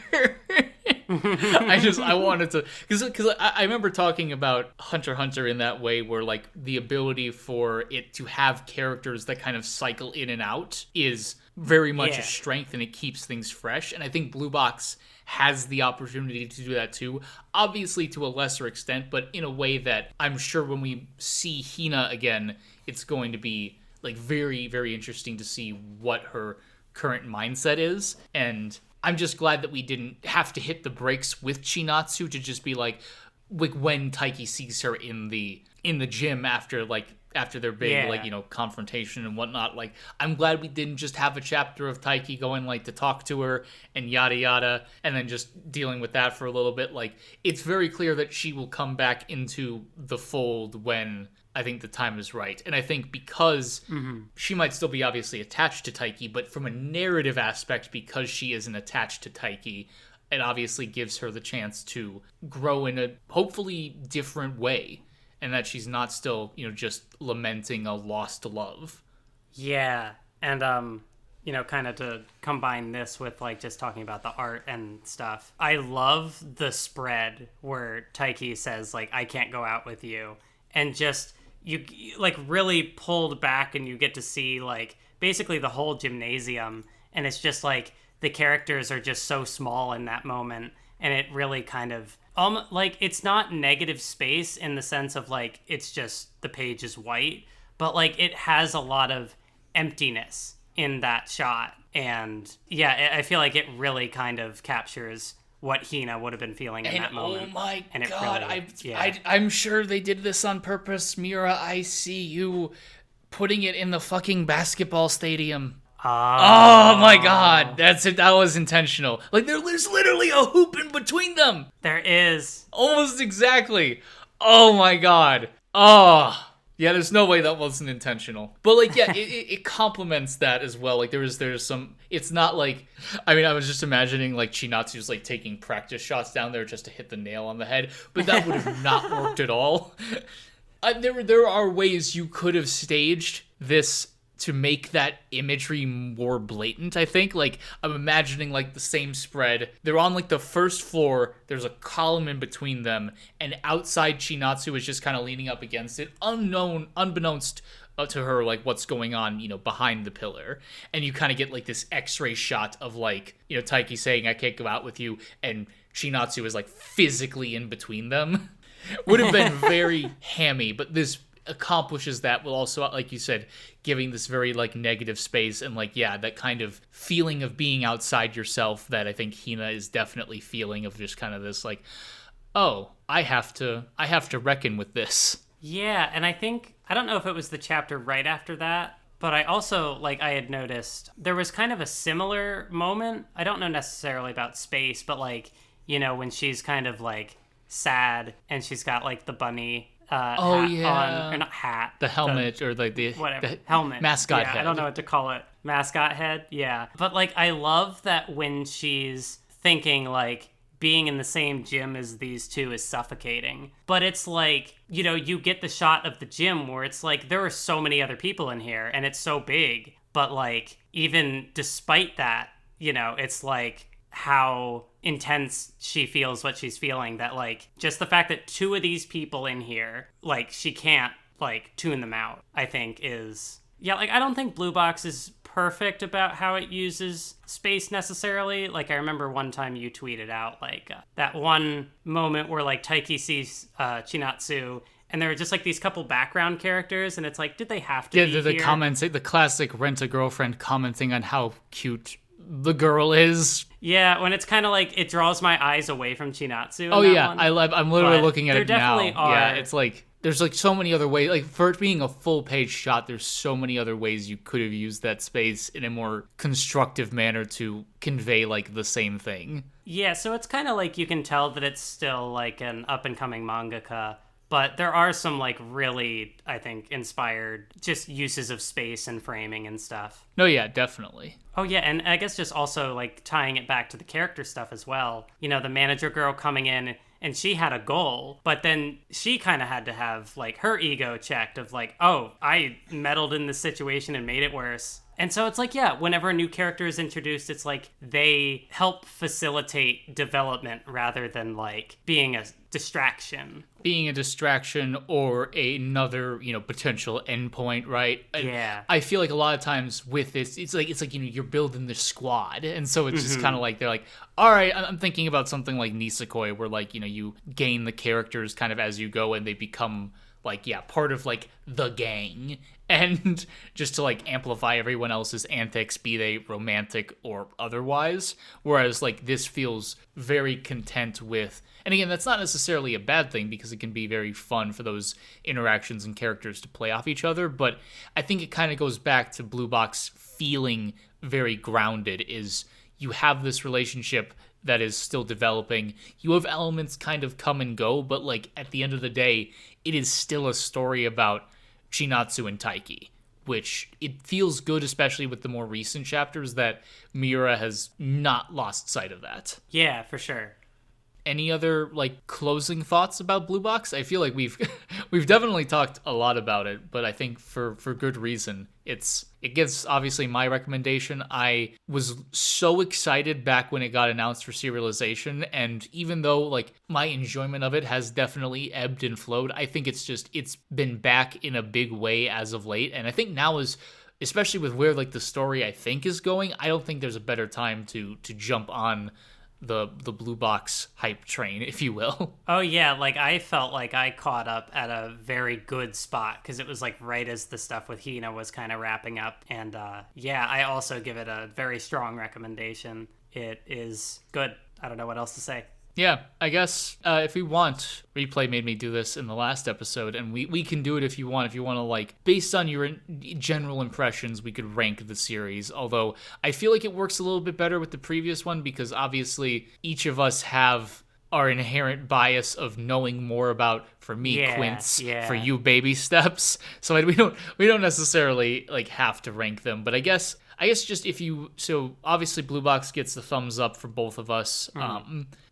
I wanted to, because I remember talking about Hunter x Hunter in that way, where like the ability for it to have characters that kind of cycle in and out is very much a strength, and it keeps things fresh. And I think Blue Box has the opportunity to do that too, obviously to a lesser extent, but in a way that I'm sure when we see Hina again, it's going to be like very, very interesting to see what her current mindset is. And I'm just glad that we didn't have to hit the brakes with Chinatsu to just be like when Taiki sees her in the gym after their big like, you know, confrontation and whatnot. Like, I'm glad we didn't just have a chapter of Taiki going like to talk to her and yada yada, and then just dealing with that for a little bit. Like, it's very clear that she will come back into the fold when I think the time is right. And I think because she might still be obviously attached to Taiki, but from a narrative aspect, because she isn't attached to Taiki, it obviously gives her the chance to grow in a hopefully different way, and that she's not still, you know, just lamenting a lost love. Yeah. And, you know, kind of to combine this with like just talking about the art and stuff, I love the spread where Taiki says like, I can't go out with you. And just, you like really pulled back, and you get to see like basically the whole gymnasium, and it's just like the characters are just so small in that moment, and it really kind of like, it's not negative space in the sense of like it's just the page is white, but like it has a lot of emptiness in that shot. And yeah, I feel like it really kind of captures what Hina would have been feeling in that moment. Oh my and god, really, I'm sure they did this on purpose. Mira, I see you putting it in the fucking basketball stadium. Oh my god, that's it. That was intentional. Like, there's literally a hoop in between them. There is. Almost exactly. Oh my god. Oh. Yeah, there's no way that wasn't intentional. But, like, yeah, it complements that as well. Like, there's some... It's not like... I mean, I was just imagining, like, Chinatsu's, like, taking practice shots down there just to hit the nail on the head. But that would have not worked at all. There are ways you could have staged this to make that imagery more blatant, I think. Like, I'm imagining, like, the same spread. They're on, like, the first floor. There's a column in between them. And outside, Chinatsu is just kind of leaning up against it, unbeknownst to her, like, what's going on, you know, behind the pillar. And you kind of get, like, this x-ray shot of, like, you know, Taiki saying, I can't go out with you. And Chinatsu is, like, physically in between them. Would have been very hammy, but this accomplishes that while also, like you said, giving this very like negative space and like, yeah, that kind of feeling of being outside yourself that I think Hina is definitely feeling, of just kind of this like, oh, I have to reckon with this. Yeah, and I think, I don't know if it was the chapter right after that, but I also, like, I had noticed there was kind of a similar moment. I don't know necessarily about space, but like, you know, when she's kind of like sad and she's got like the bunny hat on, or not hat, the helmet, or like the helmet, mascot head. I don't know what to call it. Mascot head. Yeah. But like, I love that when she's thinking like being in the same gym as these two is suffocating, but it's like, you know, you get the shot of the gym where it's like there are so many other people in here and it's so big, but like, even despite that, you know, it's like how intense she feels what she's feeling, that like just the fact that two of these people in here, like, she can't like tune them out, I think is, yeah, like, I don't think Blue Box is perfect about how it uses space necessarily. Like, I remember one time you tweeted out like that one moment where like Taiki sees Chinatsu and there are just like these couple background characters, and it's like, did they have to be the here? Comments, the classic Rent-A-Girlfriend commenting on how cute the girl is. Yeah, when it's kind of like, it draws my eyes away from Chinatsu. Oh yeah, one. I'm literally looking at it now. Definitely are. Yeah, it's like, there's like so many other ways, like for it being a full page shot, there's so many other ways you could have used that space in a more constructive manner to convey like the same thing. Yeah, so it's kind of like you can tell that it's still like an up and coming mangaka, but there are some like really, I think, inspired just uses of space and framing and stuff. No, yeah, definitely. Oh yeah, and I guess just also like tying it back to the character stuff as well. You know, the manager girl coming in and she had a goal, but then she kind of had to have like her ego checked of like, oh, I meddled in this situation and made it worse. And so it's like, yeah, whenever a new character is introduced, it's like they help facilitate development rather than like being a distraction. Being a distraction or another, potential endpoint, right? Yeah. I feel like a lot of times with this, it's like you're building this squad, and so it's just kind of like they're like, all right, I'm thinking about something like Nisekoi, where like you gain the characters kind of as you go, and they become like part of like the gang, and just to like amplify everyone else's antics, be they romantic or otherwise. Whereas like this feels very content with, and again, that's not necessarily a bad thing because it can be very fun for those interactions and characters to play off each other. But I think it kind of goes back to Blue Box feeling very grounded. Is you have this relationship that is still developing. You have elements kind of come and go, but like at the end of the day, it is still a story about Chinatsu and Taiki, which it feels good, especially with the more recent chapters, that Miura has not lost sight of that. Yeah, for sure. Any other like closing thoughts about Blue Box? I feel like we've definitely talked a lot about it, but I think for good reason. It gets obviously my recommendation. I was so excited back when it got announced for serialization, and even though like my enjoyment of it has definitely ebbed and flowed, I think it's been back in a big way as of late, and I think now is, especially with where like the story I think is going, I don't think there's a better time to jump on the Blue Box hype train, if you will. Oh yeah, like I felt like I caught up at a very good spot because it was like right as the stuff with Hina was kind of wrapping up, and I also give it a very strong recommendation. It is good. I don't know what else to say. Yeah, I guess if we want, Replay made me do this in the last episode, and we can do it if you want. If you want to, like, based on your general impressions, we could rank the series. Although I feel like it works a little bit better with the previous one because obviously each of us have our inherent bias of knowing more about, for me, Quints, for you, Baby Steps. So we don't necessarily like have to rank them, but I guess just so obviously Blue Box gets the thumbs up for both of us.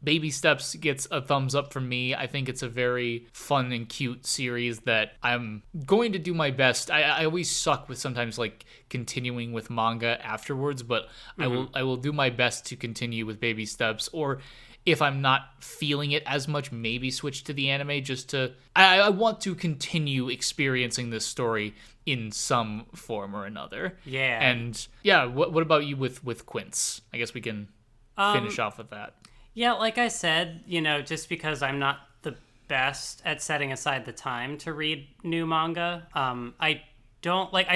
Baby Steps gets a thumbs up from me. I think it's a very fun and cute series that I'm going to do my best. I always suck with sometimes like continuing with manga afterwards, but I will do my best to continue with Baby Steps, or if I'm not feeling it as much, maybe switch to the anime just to... I want to continue experiencing this story in some form or another. Yeah. And yeah, what about you with Quints? I guess we can finish off with that. Yeah, like I said, just because I'm not the best at setting aside the time to read new manga, I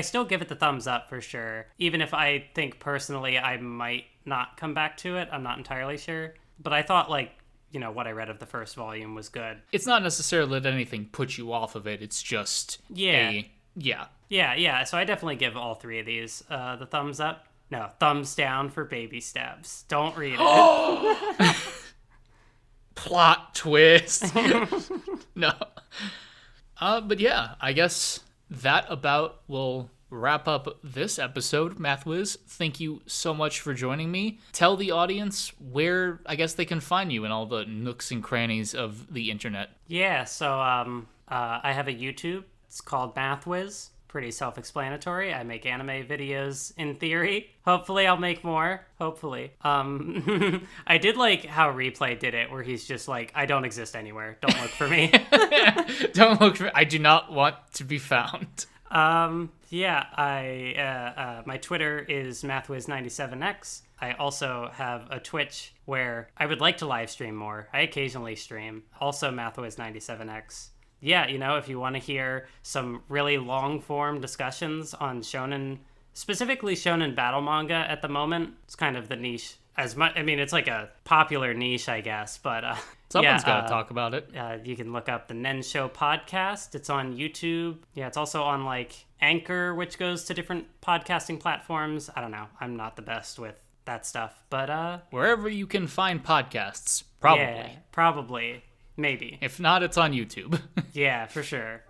still give it the thumbs up for sure. Even if I think personally I might not come back to it, I'm not entirely sure. But I thought, what I read of the first volume was good. It's not necessarily that anything puts you off of it. It's just Yeah. So I definitely give all three of these the thumbs up. No, thumbs down for Baby Steps. Don't read it. Plot twist. No. But yeah, I guess that about will wrap up this episode. Mathwiz, thank you so much for joining me. Tell the audience where I guess they can find you in all the nooks and crannies of the internet. Yeah, so I have a YouTube. It's called Mathwiz. Pretty self-explanatory. I make anime videos in theory. Hopefully I'll make more. Hopefully. I did like how Replay did it, where he's just like, I don't exist anywhere. Don't look for me. Don't look for me. I do not want to be found. My Twitter is Mathwiz97x. I also have a Twitch where I would like to live stream more. I occasionally stream. Also Mathwiz97x. Yeah, if you want to hear some really long-form discussions on shonen, specifically shonen battle manga at the moment, it's kind of the niche as much. I mean, it's like a popular niche, I guess, but Someone's got to talk about it. You can look up the Nen Show podcast. It's on YouTube. Yeah, it's also on like Anchor, which goes to different podcasting platforms. I don't know. I'm not the best with that stuff, but wherever you can find podcasts, probably. Yeah, probably. Maybe. If not, it's on YouTube. Yeah, for sure.